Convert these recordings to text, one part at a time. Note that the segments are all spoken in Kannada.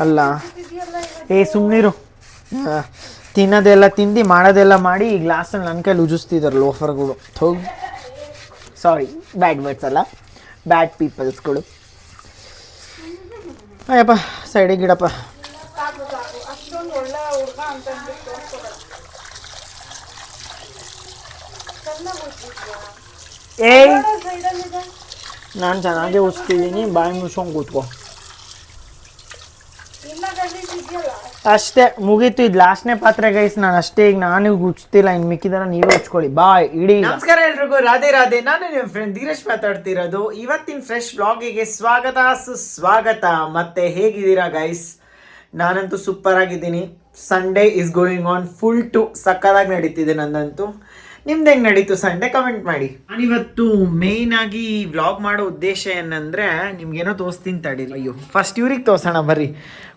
ಅಲ್ಲ ಸುಮ್ಮನಿರು. ತಿನ್ನೋದೆಲ್ಲ ತಿಂದು ಮಾಡೋದೆಲ್ಲ ಮಾಡಿ ಈ ಗ್ಲಾಸಲ್ಲಿ ನನ್ನ ಕೈಲಿ ಉಜಿಸ್ತಿದ್ದಾರೆ ಲೋಫರ್ಗಳು. ಸಾರಿ, ಬ್ಯಾಡ್ ವರ್ಡ್ಸ್ ಅಲ್ಲ, ಬ್ಯಾಡ್ ಪೀಪಲ್ಸ್ಗಳು. ಅಯ್ಯಪ್ಪ ಸೈಡಿಗೆ ಗಿಡಪ್ಪ. ಏಯ್ ನಾನು ಚೆನ್ನಾಗೇ ಉಜ್ತಿದ್ದೀನಿ, ಬಾಯಿ ಮುಚ್ಕೊಂಡು ಕೂತ್ಕೋ ಅಷ್ಟೇ, ಮುಗೀತು. ಇದು ಲಾಸ್ಟ್ನೇ ಪಾತ್ರೆ ಗೈಸ್. ನಾನು ಅಷ್ಟೇ, ಈಗ ನಾನು ಉಜ್ತಿಲ್ಲ, ಇನ್ನು ಮಿಕ್ಕಿದಾರ ನೀವೇ ಉಚ್ಕೊಳ್ಳಿ. ಬಾಯ್ ಇಡೀ. ನಮಸ್ಕಾರ ಎಲ್ರಿಗೂ, ರಾಧೆ ರಾಧೆ. ನಾನು ನಿಮ್ಮ ಫ್ರೆಂಡ್ ಧೀರೇಶ್ ಮಾತಾಡ್ತಿರೋದು. ಇವತ್ತಿನ ಫ್ರೆಶ್ ವ್ಲಾಗಿಗೆ ಸ್ವಾಗತ ಸುಸ್ವಾಗತ. ಮತ್ತೆ ಹೇಗಿದ್ದೀರಾ ಗೈಸ್? ನಾನಂತೂ ಸೂಪರ್ ಆಗಿದ್ದೀನಿ. Sunday is going on full ಟು ಸಕ್ಕದಾಗಿ ನಡೀತಿದೆ ನಂದಂತೂ. ನಿಮ್ದು ಹೆಂಗೆ ನಡೀತು ಸಂಡೇ? ಕಮೆಂಟ್ ಮಾಡಿ. ನಾನಿವತ್ತು ಮೇಯ್ನ್ ಆಗಿ ವ್ಲಾಗ್ ಮಾಡೋ ಉದ್ದೇಶ ಏನಂದ್ರೆ ನಿಮ್ಗೇನೋ ತೋರಿಸ್ತೀನಿ ತಡೀರಿ. ಅಯ್ಯೋ ಫಸ್ಟ್ ಇವ್ರಿಗೆ ತೋರ್ಸೋಣ ಬರ್ರಿ.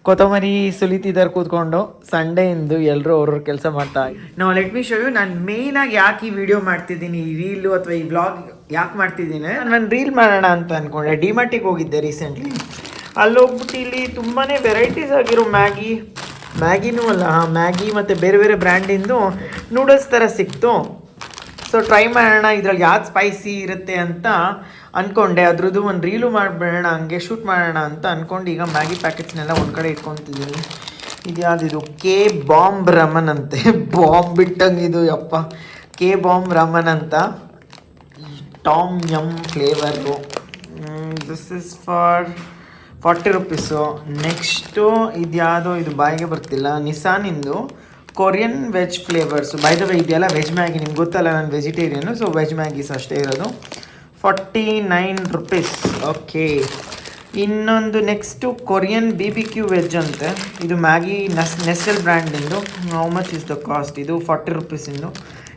ಕೊತ್ತಂಬರಿ ಸುಲಿತಿದ್ದಾರೆ ಕೂತ್ಕೊಂಡು. ಸಂಡೇ ಇಂದು ಎಲ್ಲರೂ ಅವ್ರವ್ರ ಕೆಲಸ ಮಾಡ್ತಾ. ನಾವು ಲೆಟ್ ಮಿ ಶೋ ಯು ನಾನು ಮೇಯ್ನ್ ಆಗಿ ಯಾಕೆ ಈ ವಿಡಿಯೋ ಮಾಡ್ತಿದ್ದೀನಿ, ಈ ರೀಲು ಅಥವಾ ಈ ವ್ಲಾಗ್ ಯಾಕೆ ಮಾಡ್ತಿದ್ದೀನಿ. ನಾನು ರೀಲ್ ಮಾಡೋಣ ಅಂತ ಅನ್ಕೊಂಡೆ. ಡಿಮಾರ್ಟಿಗೆ ಹೋಗಿದ್ದೆ ರೀಸೆಂಟ್ಲಿ. ಅಲ್ಲಿ ಹೋಗ್ಬಿಟ್ಟು ಇಲ್ಲಿ ತುಂಬಾ ವೆರೈಟೀಸ್ ಆಗಿರೋ ಮ್ಯಾಗಿನೂ ಅಲ್ಲ, ಮ್ಯಾಗಿ ಮತ್ತು ಬೇರೆ ಬೇರೆ ಬ್ರ್ಯಾಂಡಿಂದು ನೂಡಲ್ಸ್ ಥರ ಸಿಕ್ತು. ಸೊ ಟ್ರೈ ಮಾಡೋಣ ಇದ್ರಲ್ಲಿ ಯಾವ್ದು ಸ್ಪೈಸಿ ಇರುತ್ತೆ ಅಂತ ಅಂದ್ಕೊಂಡೆ. ಅದ್ರದ್ದು ಒಂದು ರೀಲು ಮಾಡಿಬಿಡೋಣ, ಹಂಗೆ ಶೂಟ್ ಮಾಡೋಣ ಅಂತ ಅಂದ್ಕೊಂಡು ಈಗ ಮ್ಯಾಗಿ ಪ್ಯಾಕೆಟ್ಸ್ನೆಲ್ಲ ಒಂದು ಕಡೆ ಇಟ್ಕೊತಿದ್ದೀನಿ. ಇದು ಯಾವುದಿದು ಕೆ ಬಾಂಬ್ ರಮನ್ ಅಂತೆ. ಬಾಂಬ್ ಬಿಟ್ಟಂಗಿದು ಯಪ್ಪ. ಕೆ ಬಾಂಬ್ ರಮನ್ ಅಂತ, tom yum flavour. This is for 40 rupees. Next ಇದು ಯಾವುದೋ, ಇದು ಬಾಯಿಗೆ ಬರ್ತಿಲ್ಲ, ನಿಸಾನಿಂದು Korean veg flavours. By the way ಇದೆಲ್ಲ ವೆಜ್ ಮ್ಯಾಗಿ, ನಿಮ್ಗೆ ಗೊತ್ತಲ್ಲ ನಾನು ವೆಜಿಟೇರಿಯನು, ಸೊ ವೆಜ್ ಮ್ಯಾಗೀಸ್ ಅಷ್ಟೇ ಇರೋದು. 49 ರುಪೀಸ್. ಓಕೆ. ಇನ್ನೊಂದು ನೆಕ್ಸ್ಟು ಕೊರಿಯನ್ BBQ ವೆಜ್ ಅಂತೆ. ಇದು ಮ್ಯಾಗಿ ನೆಸ್ಟೆಲ್ ಬ್ರ್ಯಾಂಡಿಂದು. How much is the cost? ಇದು 40 ರುಪೀಸಿಂದು.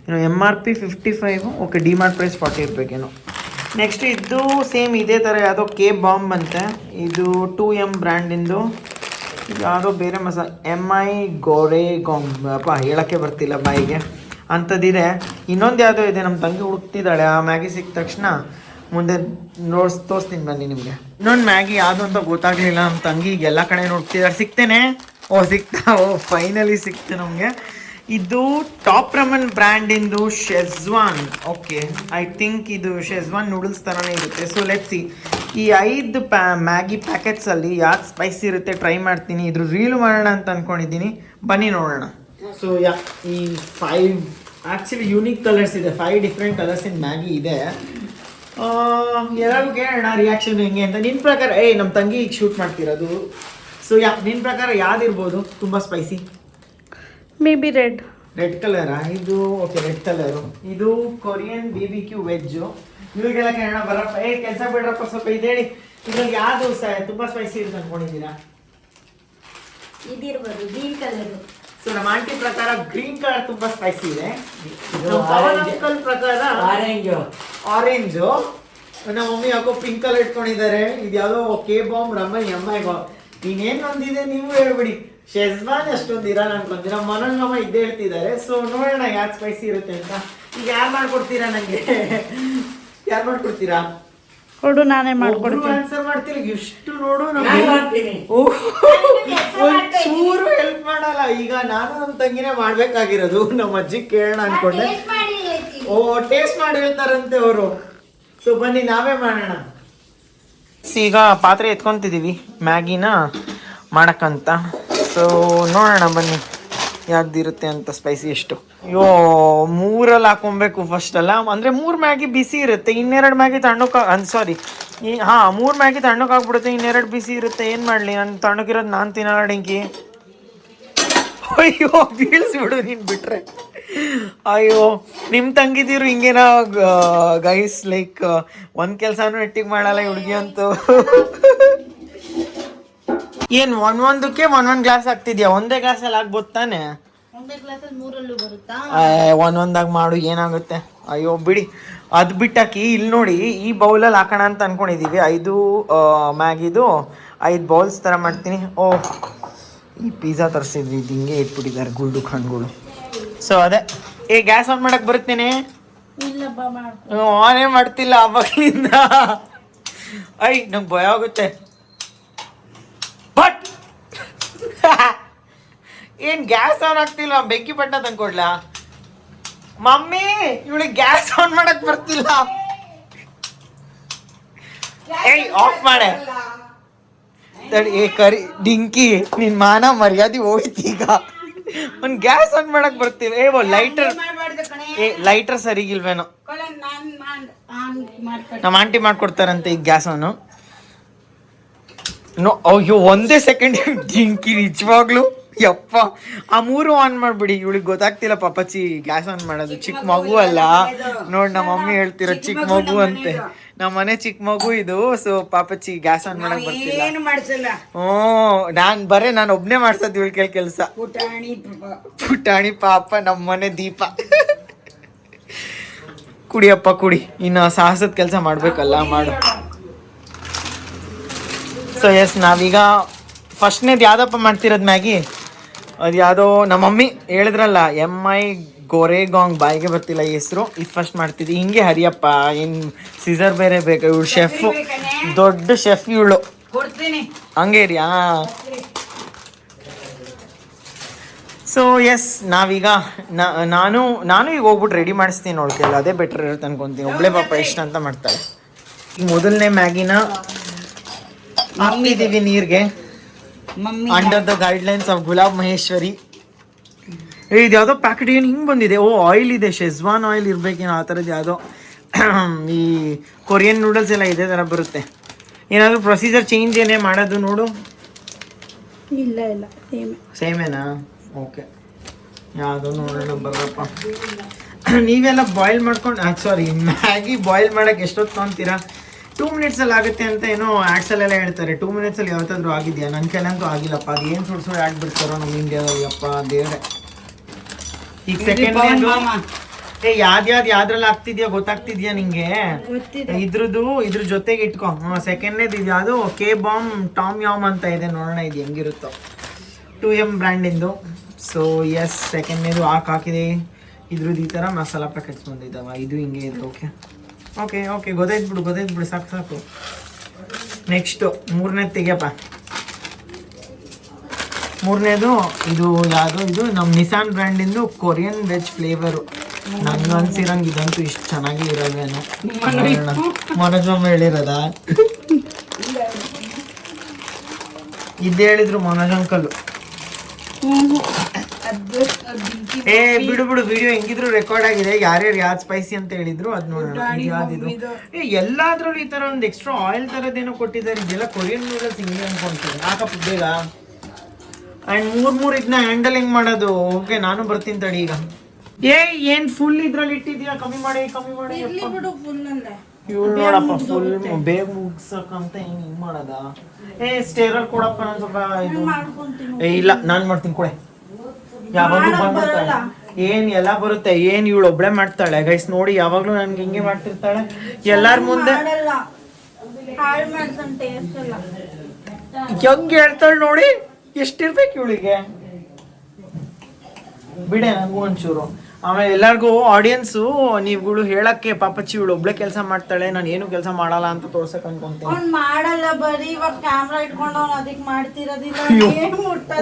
ಇನ್ನು MRP 55. ಓಕೆ, ಡಿಮಾರ್ಟ್ ಪ್ರೈಸ್ 40 ರೂಪಾಯಿಗೇನು. ನೆಕ್ಸ್ಟ್ ಇದು ಸೇಮ್ ಇದೇ ಥರ ಯಾವುದೋ ಕೆ ಬಾಂಬ್ ಅಂತೆ. ಇದು 2M ಬ್ರ್ಯಾಂಡಿಂದು. ಯಾವುದೋ ಬೇರೆ ಮಸಾಲ MI ಗೋರೆಗಾಂಬ್ ಅಪ್ಪ, ಹೇಳೋಕ್ಕೆ ಬರ್ತಿಲ್ಲ ಬಾಯಿಗೆ ಅಂಥದ್ದಿದೆ. ಇನ್ನೊಂದು ಯಾವುದೋ ಇದೆ, ನಮ್ಮ ತಂಗಿ ಹುಡುಕ್ತಿದ್ದಾಳೆ. ಆ ಮ್ಯಾಗಿ ಸಿಕ್ಕ ತಕ್ಷಣ ಮುಂದೆ ತೋರಿಸ್ತೀನಿ ಬನ್ನಿ ನಿಮಗೆ. ಇನ್ನೊಂದು ಮ್ಯಾಗಿ ಯಾವುದು ಅಂತ ಗೊತ್ತಾಗಲಿಲ್ಲ. ನಮ್ಮ ತಂಗಿ ಎಲ್ಲ ಕಡೆ ಹುಡುಕ್ತಿದ್ದಾಳೆ. ಸಿಗ್ತೇನೆ. ಫೈನಲಿ ಸಿಕ್ತು ನಮಗೆ. ಇದು ಟಾಪ್ ರಮನ್ ಬ್ರ್ಯಾಂಡಿಂದು ಶೆಜ್ವಾನ್. ಓಕೆ, ಐ ಥಿಂಕ್ ಇದು ಶೆಜ್ವಾನ್ ನೂಡಲ್ಸ್ ಥರನೇ ಇರುತ್ತೆ. So let's see. ಈ 5 ಮ್ಯಾಗಿ ಪ್ಯಾಕೆಟ್ಸಲ್ಲಿ ಯಾವ್ದು ಸ್ಪೈಸಿ ಇರುತ್ತೆ ಟ್ರೈ ಮಾಡ್ತೀನಿ. ಇದ್ರ ರೀಲು ಮಾಡೋಣ ಅಂತ ಅಂದ್ಕೊಂಡಿದ್ದೀನಿ. ಬನ್ನಿ ನೋಡೋಣ. ಸೊ ಈ 5 ಆ್ಯಕ್ಚುಲಿ ಯೂನಿಕ್ ಕಲರ್ಸ್ ಇದೆ. 5 ಡಿಫ್ರೆಂಟ್ ಕಲರ್ಸಿನ ಮ್ಯಾಗಿ ಇದೆ. ಎಲ್ಲರೂ ಕೇಳೋಣ ರಿಯಾಕ್ಷನ್ ಹೆಂಗೆ ಅಂತ. ನಿನ್ನ ಪ್ರಕಾರ ನಮ್ಮ ತಂಗಿ ಈಗ ಶೂಟ್ ಮಾಡ್ತಿರೋದು. ಸೊ ನಿನ್ನ ಪ್ರಕಾರ ಯಾವ್ದಿರ್ಬೋದು ತುಂಬ ಸ್ಪೈಸಿ? ಮೇ ಬಿ ರೆಡ್ ಕಲರಾ ಇದು? Okay, red colour. ಇದು ಕೊರಿಯನ್ BBQ ವೆಜ್ಜು. ಇವ್ರಿಗೆಲ್ಲ ಕೇಳೋಣ ಬರಪ್ಪ. ಕೆಲಸ ಬಿಡ್ರಪ್ಪ ಸ್ವಲ್ಪ. ಇದು ಹೇಳಿ, ಇದ್ರಲ್ಲಿ ಯಾವುದು ತುಂಬ ಸ್ಪೈಸಿ ಇರುತ್ತೆ ಅಂದ್ಕೊಂಡಿದ್ದೀರಾ? ಇದಿರ್ಬೋದು ಗ್ರೀನ್ ಕಲರ್. ಸೊ ನಮ್ಮ ಆಂಟಿ ಪ್ರಕಾರ ಗ್ರೀನ್ ಕಲರ್ ತುಂಬ ಸ್ಪೈಸಿ ಇದೆ. ಪ್ರಕಾರ ಆರೆಂಜು. ನಮ್ಮ ಮಮ್ಮಿ ಯಾಕೋ ಪಿಂಕ್ ಕಲರ್ ಇಟ್ಕೊಂಡಿದ್ದಾರೆ. ಇದು ಯಾವುದೋ K bomb Raman MI bomb. ಇನ್ನೇನು ಒಂದಿದೆ ನೀವು ಹೇಳ್ಬಿಡಿ. ಶೆಜ್ವಾನ್ ಅಷ್ಟೊಂದು ಇರಲ್ಲ ಅನ್ಕೊಂತೀರ. ಮನೋಜ್ ಮಾಮ ಇದ್ದೇ ಹೇಳ್ತಿದ್ದಾರೆ. ಸೊ ನೋಡೋಣ ಯಾವ್ದು ಸ್ಪೈಸಿ ಇರುತ್ತೆ ಅಂತ. ಈಗ ಯಾರು ಮಾಡ್ಕೊಡ್ತೀರಾ ನನಗೆ? ಯಾರು ಮಾಡ್ಕೊಡ್ತೀರಾ? ಕೊಡು, ನಾನೇ ಮಾಡ್ಕೊಡ್ತೀನಿ. ಆನ್ಸರ್ ಮಾಡ್ತೀರಿ ಎಷ್ಟು ನೋಡು. ಚೂರು ಹೆಲ್ಪ್ ಮಾಡಲ್ಲ. ಈಗ ನಾನು ನಮ್ಮ ತಂಗಿನೇ ಮಾಡ್ಬೇಕಾಗಿರೋದು. ನಮ್ಮ ಅಜ್ಜಿ ಕೇಳೋಣ ಅನ್ಕೊಂಡೆ. ಟೇಸ್ಟ್ ಮಾಡಿ ಹೇಳ್ತಾರಂತೆ ಅವರು. ಸೊ ಬನ್ನಿ ನಾವೇ ಮಾಡೋಣ. ಈಗ ಪಾತ್ರೆ ಎತ್ಕೊಂತಿದ್ದೀವಿ ಮ್ಯಾಗಿನ ಮಾಡಕ್ಕಂತ. ಸೊ ನೋಡೋಣ ಬನ್ನಿ ಯಾವ್ದಿರುತ್ತೆ ಅಂತ ಸ್ಪೈಸಿ ಎಷ್ಟು. ಅಯ್ಯೋ 3 ಹಾಕೊಬೇಕು ಫಸ್ಟ್ ಅಲ್ಲ. ಅಂದರೆ 3 ಮ್ಯಾಗಿ ಬಿಸಿ ಇರುತ್ತೆ, 2 ಮ್ಯಾಗಿ ತಣ್ಣಕ್ಕೆ. ಸಾರಿ, 3 ಮ್ಯಾಗಿ ತಣ್ಣಕ್ಕೆ ಆಗ್ಬಿಡುತ್ತೆ, 2 ಬಿಸಿ ಇರುತ್ತೆ. ಏನು ಮಾಡಲಿ? ನಾನು ತಣ್ಣಕ್ಕಿರೋದು ನಾನು ತಿನ್ನಲ್ಲ ಡಿಂಕಿ. ಅಯ್ಯೋ ಬೀಳಿಸ್ಬಿಡು ನೀನು ಬಿಟ್ರೆ. ಅಯ್ಯೋ ನಿಮ್ಮ ತಂಗಿದ್ದೀರು ಹಿಂಗೇನೋ ಗೈಸ್. ಲೈಕ್ ಒಂದು ಕೆಲಸನೂ ನೆಟ್ಟಿಗೆ ಮಾಡಲ್ಲ ಹುಡುಗಿ ಅಂತೂ. ಏನು ಒಂದೊಂದಕ್ಕೆ ಒಂದೊಂದು ಗ್ಲಾಸ್ ಹಾಕ್ತಿದ್ಯಾ? ಒಂದೇ ಗ್ಲಾಸಲ್ಲಿ ಆಗ್ಬೋದು ತಾನೆ? ಒಂದೊಂದಾಗಿ ಮಾಡು, ಏನಾಗುತ್ತೆ? ಅಯ್ಯೋ ಬಿಡಿ, ಅದು ಬಿಟ್ಟಾಕಿ. ಇಲ್ಲಿ ನೋಡಿ, ಈ ಬೌಲಲ್ಲಿ ಹಾಕೋಣ ಅಂತ ಅನ್ಕೊಂಡಿದ್ದೀವಿ. 5 ಮ್ಯಾಗಿದು 5 ಬೌಲ್ಸ್ ಥರ ಮಾಡ್ತೀನಿ. ಈ ಪಿಜ್ಜಾ ತರಿಸಿದ್ವಿ, ಇದು ಹಿಂಗೆ ಇಟ್ಬಿಟ್ಟಿದ್ದಾರೆ ಗುಲ್ಡು ಖಂಡ್ಗಳು. ಸೊ ಅದೇ. ಗ್ಯಾಸ್ ಆನ್ ಮಾಡಕ್ಕೆ ಬರುತ್ತೇನೆ? ಆನೇ ಮಾಡ್ತಿಲ್ಲ ಅವಾಗಲಿಂದ. ನಂಗೆ ಭಯ ಆಗುತ್ತೆ. ಬಟ್ ಏನ್ ಗ್ಯಾಸ್ ಆನ್ ಆಗ್ತಿಲ್ಲ, ಬೆಂಕಿ ಪಟ್ಟ ತಂದ್ಕೊಡ್ಲಾ? ಮಮ್ಮಿ ಇವಳಿಗೆ ಗ್ಯಾಸ್ ಆನ್ ಮಾಡಕ್ ಬರ್ತಿಲ್ಲ. ಏಯ್ ಆಫ್ ಮಾಡೆ. ಏ ಕರಿ ಡಿಂಕಿ, ನಿನ್ ಮಾನ ಮರ್ಯಾದೆ ಹೋಯ್ತು ಈಗ. ಒಂದ್ ಗ್ಯಾಸ್ ಆನ್ ಮಾಡಕ್ ಬರ್ತಿಲ್ಲ. ಲೈಟರ್ ಸರಿಗಿಲ್ವೇನೋ. ನಮ್ಮ ಆಂಟಿ ಮಾಡ್ಕೊಡ್ತಾರಂತೆ ಈಗ ಗ್ಯಾಸ್ ಆನು. ಅಯ್ಯೋ ಒಂದೇ ಸೆಕೆಂಡ್ ಡಿಂಕಿ ನಿಜವಾಗ್ಲು ಯಪ್ಪ. ಆ 3 ಆನ್ ಮಾಡ್ಬಿಡಿ, ಇವಳಿಗೆ ಗೊತ್ತಾಗ್ತಿಲ್ಲ ಪಾಪಚ್ಚಿ ಗ್ಯಾಸ್ ಆನ್ ಮಾಡೋದು. ಚಿಕ್ಕ ಮಗು ಅಲ್ಲ ನೋಡ್, ನಮ್ಮ ಮಮ್ಮಿ ಹೇಳ್ತಿರೋ ಚಿಕ್ಕ ಮಗು ಅಂತೆ. ನಮ್ಮ ಮನೆ ಚಿಕ್ಕ ಮಗು ಇದು. ಸೊ ಪಾಪಚ್ಚಿ ಗ್ಯಾಸ್ ಆನ್ ಮಾಡಕ್ ಬರ್ತಿಲ್ಲ. ನಾನು ಒಬ್ನೇ ಮಾಡ್ಸೋದು ಇವಳ ಕೆಲ್ಸ. ಪುಟಾಣಿ ಪಾಪ ನಮ್ಮ ಮನೆ ದೀಪ. ಕುಡಿಯಪ್ಪ ಕುಡಿ, ಇನ್ನು ಸಾಹಸದ ಕೆಲಸ ಮಾಡ್ಬೇಕಲ್ಲ, ಮಾಡು. ಸೊ ಎಸ್, ನಾವೀಗ ಫಸ್ಟ್ನೇದು ಯಾವ್ದಪ್ಪ ಮಾಡ್ತಿರೋದು ಮ್ಯಾಗಿ? ಅದು ಯಾವುದೋ ನಮ್ಮ ಮಮ್ಮಿ ಹೇಳಿದ್ರಲ್ಲ, MI ಗೋರೆಗಾಂಗ್, ಬಾಯಿಗೆ ಬರ್ತಿಲ್ಲ ಈ ಹೆಸರು. ಇದು ಫಸ್ಟ್ ಮಾಡ್ತಿದ್ವಿ. ಹಿಂಗೆ ಹರಿಯಪ್ಪ, ಏನು ಸೀಸರ್ ಬೇರೆ ಬೇಕು. ಇವಳು ಶೆಫ್, ದೊಡ್ಡ ಶೆಫ್ ಇವಳು. ಹಂಗೆ ರೀ. ಸೊ ಎಸ್, ನಾವೀಗ ನಾನು ಈಗ ಹೋಗ್ಬಿಟ್ಟು ರೆಡಿ ಮಾಡಿಸ್ತೀನಿ ನೋಡ್ತಿಲ್ಲ, ಅದೇ ಬೆಟರ್ ಇರುತ್ತೆ ಅನ್ಕೊಂತೀನಿ. ಒಬ್ಳೆ ಪಾಪ ಎಷ್ಟು ಅಂತ ಮಾಡ್ತಾಳೆ. ಈ ಮೊದಲನೇ ಮ್ಯಾಗಿನ ಹಾಕ್ತಿದ್ದೀವಿ ನೀರಿಗೆ, ಅಂಡರ್ ದ ಗೈಡ್ಲೈನ್ಸ್ ಆಫ್ ಗುಲಾಬ್ ಮಹೇಶ್ವರಿ. ಇದು ಯಾವುದೋ ಪ್ಯಾಕೆಟ್ ಏನು ಹಿಂಗೆ ಬಂದಿದೆ. ಓ ಆಯಿಲ್ ಇದೆ, ಶೆಜ್ವಾನ್ ಆಯಿಲ್ ಇರ್ಬೇಕೇನೋ, ಆ ಥರದ್ದು ಯಾವುದೋ. ಈ ಕೊರಿಯನ್ ನೂಡಲ್ಸ್ ಎಲ್ಲ ಇದೇ ಥರ ಬರುತ್ತೆ. ಏನಾದರೂ ಪ್ರೊಸೀಜರ್ ಚೇಂಜ್ ಏನೇ ಮಾಡೋದು ನೋಡು? ಇಲ್ಲ ಸೇಮೇನಾ? ಓಕೆ, ಯಾವುದೋ ನೋಡೋಣ ಬರಪ್ಪ. ನೀವೆಲ್ಲ ಬಾಯ್ಲ್ ಮಾಡ್ಕೊಂಡು, ಸಾರಿ, ಮ್ಯಾಗಿ ಬಾಯ್ಲ್ ಮಾಡೋಕ್ಕೆ ಎಷ್ಟೊತ್ತು ತೊಗೊತೀರಾ? 2 ಮಿನಿಟ್ಸಲ್ಲಿ ಆಗುತ್ತೆ ಅಂತ ಏನೋ ಆ್ಯಡ್ಸಲ್ಲೆಲ್ಲ ಹೇಳ್ತಾರೆ. 2 ಮಿನಿಟ್ಸಲ್ಲಿ ಯಾವತ್ತಾದ್ರೂ ಆಗಿದೆಯಾ? ನನ್ನ ಕೈಲಂತೂ ಆಗಿಲ್ಲಪ್ಪ. ಅದು ಏನು ಸುಳ್ಳು ಆಡ್ಬಿಡ್ತಾರೋ ನಮ್ಮ ಇಂಡಿಯಾದಲ್ಲಿ, ಅಪ್ಪ ದೇವ್ರೆ. ಈಗ ಸೆಕೆಂಡ್ ಯಾವ್ದ್ರಲ್ಲಿ ಆಗ್ತಿದ್ಯಾ ಗೊತ್ತಾಗ್ತಿದ್ಯಾ ನಿಂಗೆ? ಇದ್ರ ಜೊತೆಗೆ ಇಟ್ಕೊ. ಸೆಕೆಂಡ್ನೇದು ಇದು ಯಾವುದು ಟಾಮ್ ಯಾಮ್ ಅಂತ ಇದೆ, ನೋಡೋಣ ಇದು ಹೆಂಗಿರುತ್ತೋ. 2M ಬ್ರ್ಯಾಂಡಿಂದು. ಸೊ ಎಸ್, ಸೆಕೆಂಡ್ನೇದು ಹಾಕಿದೆ. ಇದ್ರದ್ದು ಈ ಥರ ಮಸಾಲ ಪ್ಯಾಕೆಟ್ಸ್ ಬಂದಿದ್ದಾವೆ. ಇದು ಹಿಂಗೆ ಇದೆ. ಓಕೆ ಗೊತ್ತಾಯ್ತು ಬಿಡು, ಸಾಕು. ನೆಕ್ಸ್ಟು 3ನೇದು ತೆಗಿಯಪ್ಪ. 3ನೇದು ಇದು ಯಾವುದು? ಇದು ನಮ್ಮ ನಿಸಾನ್ ಬ್ರ್ಯಾಂಡಿಂದು ಕೊರಿಯನ್ ವೆಜ್ ಫ್ಲೇವರು. ನನಗೆ ಅನ್ಸಿರಂಗೆ ಇದಂತೂ ಇಷ್ಟು ಚೆನ್ನಾಗಿ ಇರೋದೇನೋ. ಮನೋಜಮ್ಮ ಹೇಳಿರೋದಾ? ಇದು ಹೇಳಿದ್ರು ಮನೋಜ್ ಅಂಕಲ್. ಏ ಬಿಡು ವಿಡಿಯೋ ಹೆಂಗಿದ್ರು ರೆಕಾರ್ಡ್ ಆಗಿದೆ. ಯಾರ್ಯಾರು ಯಾವ್ದು ಸ್ಪೈಸಿ ಅಂತ ಹೇಳಿದ್ರು ಅದ್ ನೋಡೋಣ. ಯಾವ್ದಿದು? ಎಲ್ಲಾದ್ರಲ್ಲೂ ಈ ತರ ಒಂದು ಎಕ್ಸ್ಟ್ರಾ ಆಯಿಲ್ ತರದೇನೋ ಕೊಟ್ಟಿದ್ದಾರೆ. ಇದೆಲ್ಲ ಕೊರಿಯನ್ ನೂಡಲ್ಸ್ ಹಿಂಗೆ ಅನ್ಕೊಂತೀನಿ. ಹಾಕಪ್ಪ ಬೇಗ. ಅಂಡ್ 3 ಇದನ್ನ ಹ್ಯಾಂಡಲ್ ಹೆಂಗ್ ಮಾಡೋದು? ಓಕೆ, ನಾನು ಬರ್ತೀನಿ ತಡಿ ಈಗ. ಏನ್ ಫುಲ್ ಇದ್ರಲ್ಲಿ ಇಟ್ಟಿದ್ಯಾ? ಕಮ್ಮಿ ಮಾಡಿ. ಇವ್ಳು ನೋಡಪ್ಪ, ಫುಲ್ ಬೇಗ ಮುಗ್ಸಕ್ಕಂತ ಹಿಂಗ್ ಮಾಡೋದ? ಸ್ಟೇರರ್ ಕೊಡಪ್ಪ, ನಾನು ಸ್ವಲ್ಪ ಇದು. ಇಲ್ಲ, ನಾನು ಮಾಡ್ತೀನಿ ಕೊಡೆ. ಯಾವಾಗ್ಲೂ ಬಂದ್ಬಿಡ್ತಾಳೆ. ಏನ್ ಎಲ್ಲ ಬರುತ್ತೆ. ಏನ್ ಇವಳು ಒಬ್ಳೆ ಮಾಡ್ತಾಳೆ ಗೈಸ್ ನೋಡಿ. ಯಾವಾಗ್ಲೂ ನನ್ಗೆ ಹಿಂಗೆ ಮಾಡ್ತಿರ್ತಾಳೆ ಎಲ್ಲಾರ ಮುಂದೆ. ಹೆಂಗ್ ಹೇಳ್ತಾಳೆ ನೋಡಿ, ಎಷ್ಟಿರ್ಬೇಕು ಇವಳಿಗೆ. ಬಿಡೆ ನನಗೂ ಒಂಚೂರು. ಆಮೇಲೆ ಎಲ್ಲರಿಗೂ ಆಡಿಯನ್ಸು ನೀವುಗಳು ಹೇಳಕ್ಕೆ ಪಾಪಚ್ಚಿ ಇವಳು ಒಬ್ಳೆ ಕೆಲಸ ಮಾಡ್ತಾಳೆ, ನಾನು ಏನು ಕೆಲಸ ಮಾಡಲ್ಲ ಅಂತ ತೋರ್ಸಕ್ ಅನ್ಕೊಂತೀನಿ. ಮಾಡಲ್ಲ, ಬರೀ ಇವಾಗ ಕ್ಯಾಮ್ರಾ ಇಟ್ಕೊಂಡು ಅದಕ್ಕೆ ಮಾಡ್ತಿರೋದಿಲ್ಲ.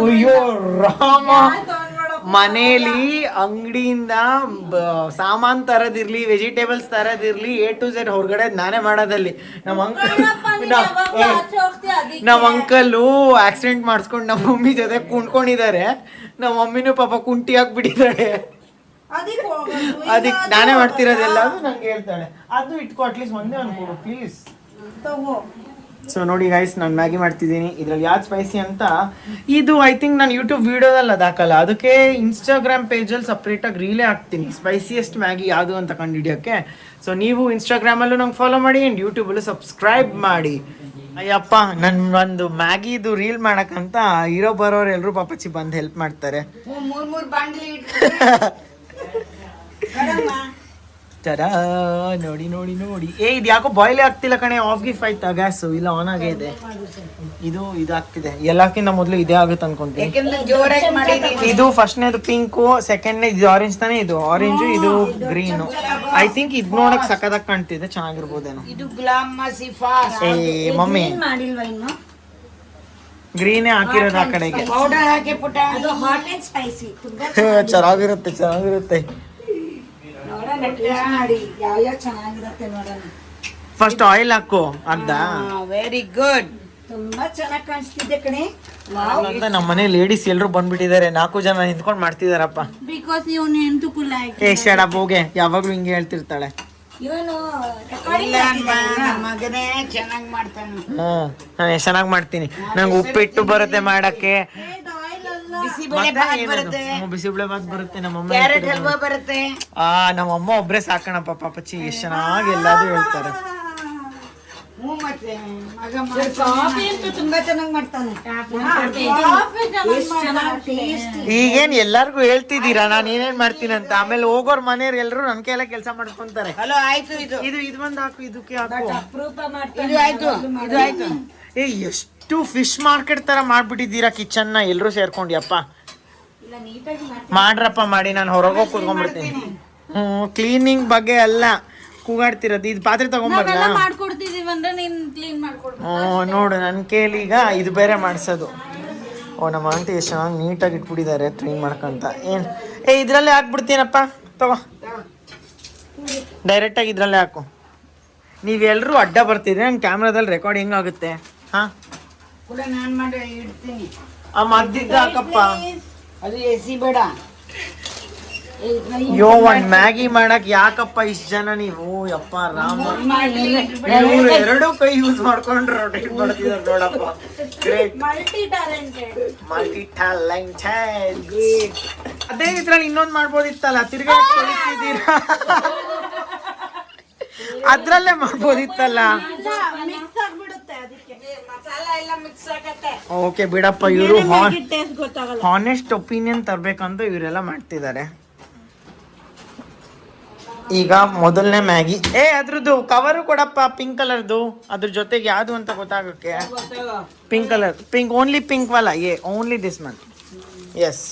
ಅಯ್ಯೋ ರಾಮ, ಮನೇಲಿ ಅಂಗಡಿಯಿಂದ ಸಾಮಾನ್ ತರದಿರ್ಲಿ, ವೆಜಿಟೇಬಲ್ಸ್ ತರದಿರ್ಲಿ, A to Z ಹೊರಗಡೆ ನಾನೇ ಮಾಡೋದಲ್ಲಿ. ನಮ್ಮ ಅಂಕಲ್ಲು ಆಕ್ಸಿಡೆಂಟ್ ಮಾಡಿಸ್ಕೊಂಡು ನಮ್ಮ ಮಮ್ಮಿ ಜೊತೆ ಕುಂಡ್ಕೊಂಡಿದ್ದಾರೆ. ನಮ್ಮ ಮಮ್ಮಿನೂ ಪಾಪ ಕುಂಟಿ ಹಾಕ್ಬಿಟ್ಟಿದ್ದಾಳೆ. ಅದಕ್ಕೆ ನಾನೇ ಮಾಡ್ತಿರೋದೆಲ್ಲ ನಂಗೆ ಹೇಳ್ತಾಳೆ. ಅದು ಇಟ್ಕೊ, ಅಟ್ಲೀಸ್ಟ್ ಒಂದೇ ಅನ್ಕೊಡು ಪ್ಲೀಸ್. ಸೊ ನೋಡಿ ಗೈಸ್, ನಾನು ಮ್ಯಾಗಿ ಮಾಡ್ತಿದ್ದೀನಿ. ಇದ್ರಲ್ಲಿ ಯಾವ್ದು ಸ್ಪೈಸಿ ಅಂತ ಇದು ಐ ಥಿಂಕ್ ನಾನು ಯೂಟ್ಯೂಬ್ ವಿಡಿಯೋದಲ್ಲಿ ಅದು ಹಾಕಲ್ಲ, ಅದಕ್ಕೆ ಇನ್ಸ್ಟಾಗ್ರಾಮ್ ಪೇಜಲ್ಲಿ ಸಪ್ರೇಟಾಗಿ ರೀಲೇ ಹಾಕ್ತೀನಿ ಸ್ಪೈಸಿಯೆಸ್ಟ್ ಮ್ಯಾಗಿ ಯಾವುದು ಅಂತ ಕಂಡುಹಿಡಿಯೋಕ್ಕೆ. ಸೊ ನೀವು ಇನ್ಸ್ಟಾಗ್ರಾಮಲ್ಲೂ ನಂಗೆ ಫಾಲೋ ಮಾಡಿ ಆ್ಯಂಡ್ ಯೂಟ್ಯೂಬಲ್ಲೂ ಸಬ್ಸ್ಕ್ರೈಬ್ ಮಾಡಿ. ಅಯ್ಯಪ್ಪ, ನನ್ನ ಒಂದು ಮ್ಯಾಗಿದು ರೀಲ್ ಮಾಡಕ್ಕಂತ ಬರೋರು ಎಲ್ಲರೂ ಪಾಪಚ್ಚಿ ಬಂದು ಹೆಲ್ಪ್ ಮಾಡ್ತಾರೆ. ತರಾ ನೋಡಿ. ಇದು ಯಾಕೋ ಬಾಯ್ಲೇ ಆಗ್ತಿಲ್ಲ ಕಣೆ. ಆಫ್ ಗಿಫ್ ಆಯ್ತಾ ಗ್ಯಾಸು? ಇಲ್ಲ, ಆನ್ ಆಗೈತೆ. ಇದು ಆಗ್ತಿದೆ. ಎಲ್ಲಕ್ಕಿಂತ ಮೊದಲು ಇದೇ ಆಗುತ್ತೆ ಅನ್ಕೊಂತೀನಿ. ಇದು ಫಸ್ಟ್ನೇದು ಪಿಂಕು, ಸೆಕೆಂಡ್ನೇ ಇದು ಆರೆಂಜ್ ತಾನೇ? ಇದು ಆರೆಂಜು, ಇದು ಗ್ರೀನು. ಐ ಥಿಂಕ್ ಇದು ನೋಡಕ್ ಸಕ್ಕದಾಗಿ ಕಾಣ್ತಿದೆ, ಚೆನ್ನಾಗಿರ್ಬೋದೇನೋ. ಇದು ಗುಲಾಮ್ ಮಸೀಫಾ. ಮಮ್ಮಿ ಗ್ರೀನೇ ಹಾಕಿರೋದು ಆ ಕಡೆಗೆ. ಪೌಡರ್ ಹಾಕಿ ಪುಟ್ಟ. ಅದು ಹಾಟ್ ಅಂಡ್ ಸ್ಪೈಸಿ ತುಂಬಾ ಚೆನ್ನಾಗಿರುತ್ತೆ ನೋಡೋಣ ಟೇಸ್ಟ್ ಮಾಡಿ ಯಾವ ಚೆನ್ನಾಗಿರುತ್ತೆ ನೋಡೋಣ. ಫಸ್ಟ್ ಆಯಿಲ್ ಹಾಕು ಅರ್ಧ. Very good. ತುಂಬಾ ಚೆನ್ನಾಗಿ ಕಾಣಿಸ್ತಿದೆ ಕಣೆ. ಅಂತ ನಮ್ಮ ಮನೆ ಲೇಡೀಸ್ ಎಲ್ಲರೂ ಬಂದ್ಬಿಟ್ಟಿದ್ದಾರೆ, 4 ಜನ ನಿಂತ್ಕೊಂಡು ಮಾಡ್ತಿದಾರಪ್ಪ. ಬಿಕಾಸ್ ಇವನು ಎಂತಕ್ಕೂ ಲೈಕ್ ಏ ಶಡಪ್ ಹೋಗೆ, ಯಾವಾಗ್ಲೂ ಹಿಂಗೆ ಹೇಳ್ತಿರ್ತಾಳೆ. ಇವನು ಮಗನೇ ಚೆನ್ನಾಗಿ ಮಾಡ್ತಾನೆ. ನಾನು ಎಷ್ಟು ಚೆನ್ನಾಗಿ ಮಾಡ್ತೀನಿ. ನಂಗೆ ಉಪ್ಪಿಟ್ಟು ಬರುತ್ತೆ ಮಾಡಕ್ಕೆ, ಬಿಸಿಬೇಳೆ ಬಾತ್ ಬರುತ್ತೆ, ಬಿಸಿಬೇಳೆ ಬಾತ್ ಬರುತ್ತೆ, ನಮ್ಮಮ್ಮ ಕ್ಯಾರೆಟ್ ಹಲ್ವಾ ಬರುತ್ತೆ. ನಮ್ಮಮ್ಮ ಒಬ್ರೆ ಸಾಕಣಪ್ಪ ಪಾಪಚ್ಚಿ, ಎಷ್ಟು ಚೆನ್ನಾಗಿ ಎಲ್ಲಾದ್ರು ಹೇಳ್ತಾರೆ. ಮತ್ತೆ ಕಾಫಿ ಅಂತೂ ತುಂಬಾ ಚೆನ್ನಾಗಿ ಮಾಡ್ತಾನೆ. ಈಗೇನ್ ಎಲ್ಲಾರ್ಗು ಹೇಳ್ತಿದ್ದೀರಾ ನಾನು ಏನೇನ್ ಮಾಡ್ತೀನಿ ಅಂತ, ಆಮೇಲೆ ಹೋಗೋರ್ ಮನೆಯವ್ರು ಎಲ್ಲರೂ ನನ್ ಕೈಯಲ್ಲ ಕೆಲಸ ಮಾಡ್ಕೊಂತಾರೆ. ಹಲೋ ಆಯ್ತು, ಇದು ಬಂದ್ ಹಾಕು, ಇದಕ್ಕೆ ಹಾಕು. ಇದು ಆಯ್ತು, ಇದು ಆಯ್ತು. ಏ ಎಷ್ಟು ಫಿಶ್ ಮಾರ್ಕೆಟ್ ತರ ಮಾಡ್ಬಿಟ್ಟಿದ್ದೀರಾ ಕಿಚನ್ ನ ಎಲ್ರು ಸೇರ್ಕೊಂಡ್ಯಪ್ಪ. ಮಾಡ್ರಪ್ಪ ಮಾಡಿ, ನಾನು ಹೊರಗೋಗಿ ಕೂತ್ಕೊಂಡ್ಬಿಡ್ತೀನಿ. ಕ್ಲೀನಿಂಗ್ ಬಗ್ಗೆ ಅಲ್ಲ ಕೂಗಾಡ್ತಿರೋದು. ಇದು ಪಾತ್ರೆ ತಗೊಂಬರ್ಲ ಮಾಡ್ಕೊಡ್ತಿದೀವಿ ಅಂದ್ರೆ ನೀನ್ ಕ್ಲೀನ್ ಮಾಡ್ಕೊಡ್ತೀನಿ. ನೋಡು ನನ್ನ ಕೇಳಿ ಈಗ ಇದು ಬೇರೆ ಮಾಡಿಸೋದು. ನಮ್ಮ ಆಂಟಿ ಎಷ್ಟು ಚೆನ್ನಾಗಿ ನೀಟಾಗಿ ಇಟ್ಬಿಟ್ಟಿದ್ದಾರೆ ಕ್ಲೀನ್ ಮಾಡ್ಕೊಂತ. ಇದ್ರಲ್ಲೇ ಹಾಕ್ಬಿಡ್ತೀನಪ್ಪ, ತಗೋ ಡೈರೆಕ್ಟಾಗಿ ಇದ್ರಲ್ಲೇ ಹಾಕು. ನೀವೆಲ್ಲರೂ ಅಡ್ಡ ಬರ್ತೀರಿ, ನನ್ನ ಕ್ಯಾಮ್ರಾದಲ್ಲಿ ರೆಕಾರ್ಡ್ ಹೆಂಗಾಗುತ್ತೆ? ನಾನು ಮಾಡಿ ಇಡ್ತೀನಿ. ಮದ್ದಿದ್ದ ಹಾಕಪ್ಪ, ಅದು ಎಸಿ ಬೇಡ. ಒಂದ್ ಮ್ಯಾಗಿ ಮಾಡಕ್ ಯಾಕಪ್ಪ ಇಷ್ಟ ಜನ ನೀವು? ಯಪ್ಪ ರಾಮ, ಎರಡು ಕೈ ಯೂಸ್ ಮಾಡ್ಕೊಂಡು ರೊಟೇಟ್ ಮಾಡ್ತಿದಾರೆ ನೋಡಪ್ಪ. Great, multi talented. ಅದೇ ಇದ್ರಲ್ಲಿ ಇನ್ನೊಂದ್ ಮಾಡ್ಬೋದಿತ್ತಲ್ಲ, ತಿರ್ಗಾ ತೊಳಿತಿದ್ದೀರಾ ಅದ್ರಲ್ಲೇ ಮಾಡ್ಬೋದಿತ್ತಲ್ಲ. ಓಕೆ ಬಿಡಪ್ಪ, ಇವರು ಹಾನೆಸ್ಟ್ ಒಪಿನಿಯನ್ ತರ್ಬೇಕಂತ ಇವರೆಲ್ಲ ಮಾಡ್ತಿದ್ದಾರೆ. ಈಗ ಮೊದಲನೇ ಮ್ಯಾಗಿ. ಅದ್ರದ್ದು ಕವರು ಕೊಡಪ್ಪ, ಪಿಂಕ್ ಕಲರ್ದು. ಅದ್ರ ಜೊತೆಗೆ ಯಾವುದು ಅಂತ ಗೊತ್ತಾಗಕ್ಕೆ. Pink colour, pink, only pink ವಾಲ, only this month. Yes,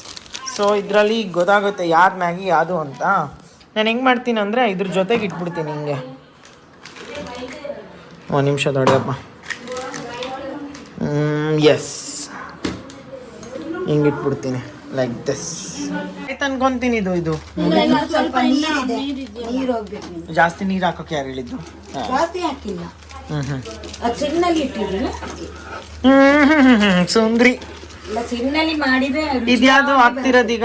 so ಇದರಲ್ಲಿ ಗೊತ್ತಾಗುತ್ತೆ ಯಾರು ಮ್ಯಾಗಿ ಯಾವುದು ಅಂತ. ನಾನು ಹೆಂಗೆ ಮಾಡ್ತೀನಿ ಅಂದರೆ ಇದ್ರ ಜೊತೆಗೆ ಇಟ್ಬಿಡ್ತೀನಿ ಹಿಂಗೆ. ಒಂದು ನಿಮಿಷ ತೊಡೆಯಪ್ಪ. ಎಸ್, ಹಿಂಗೆ ಇಟ್ಬಿಡ್ತೀನಿ ಲೈಕ್ ದಿಸ್. ಆಯ್ತು ಅನ್ಕೊಂತೀನಿ. ಇದು ಜಾಸ್ತಿ ನೀರು ಹಾಕೋಕೆ ಯಾರು ಹೇಳಿದ್ದು? ಜಾಸ್ತಿ ಹಾಕಿಲ್ಲ, ಸುಂದ್ರಿ. ಇದ್ಯಾವುದು ಆಗ್ತಿರೋದೀಗ?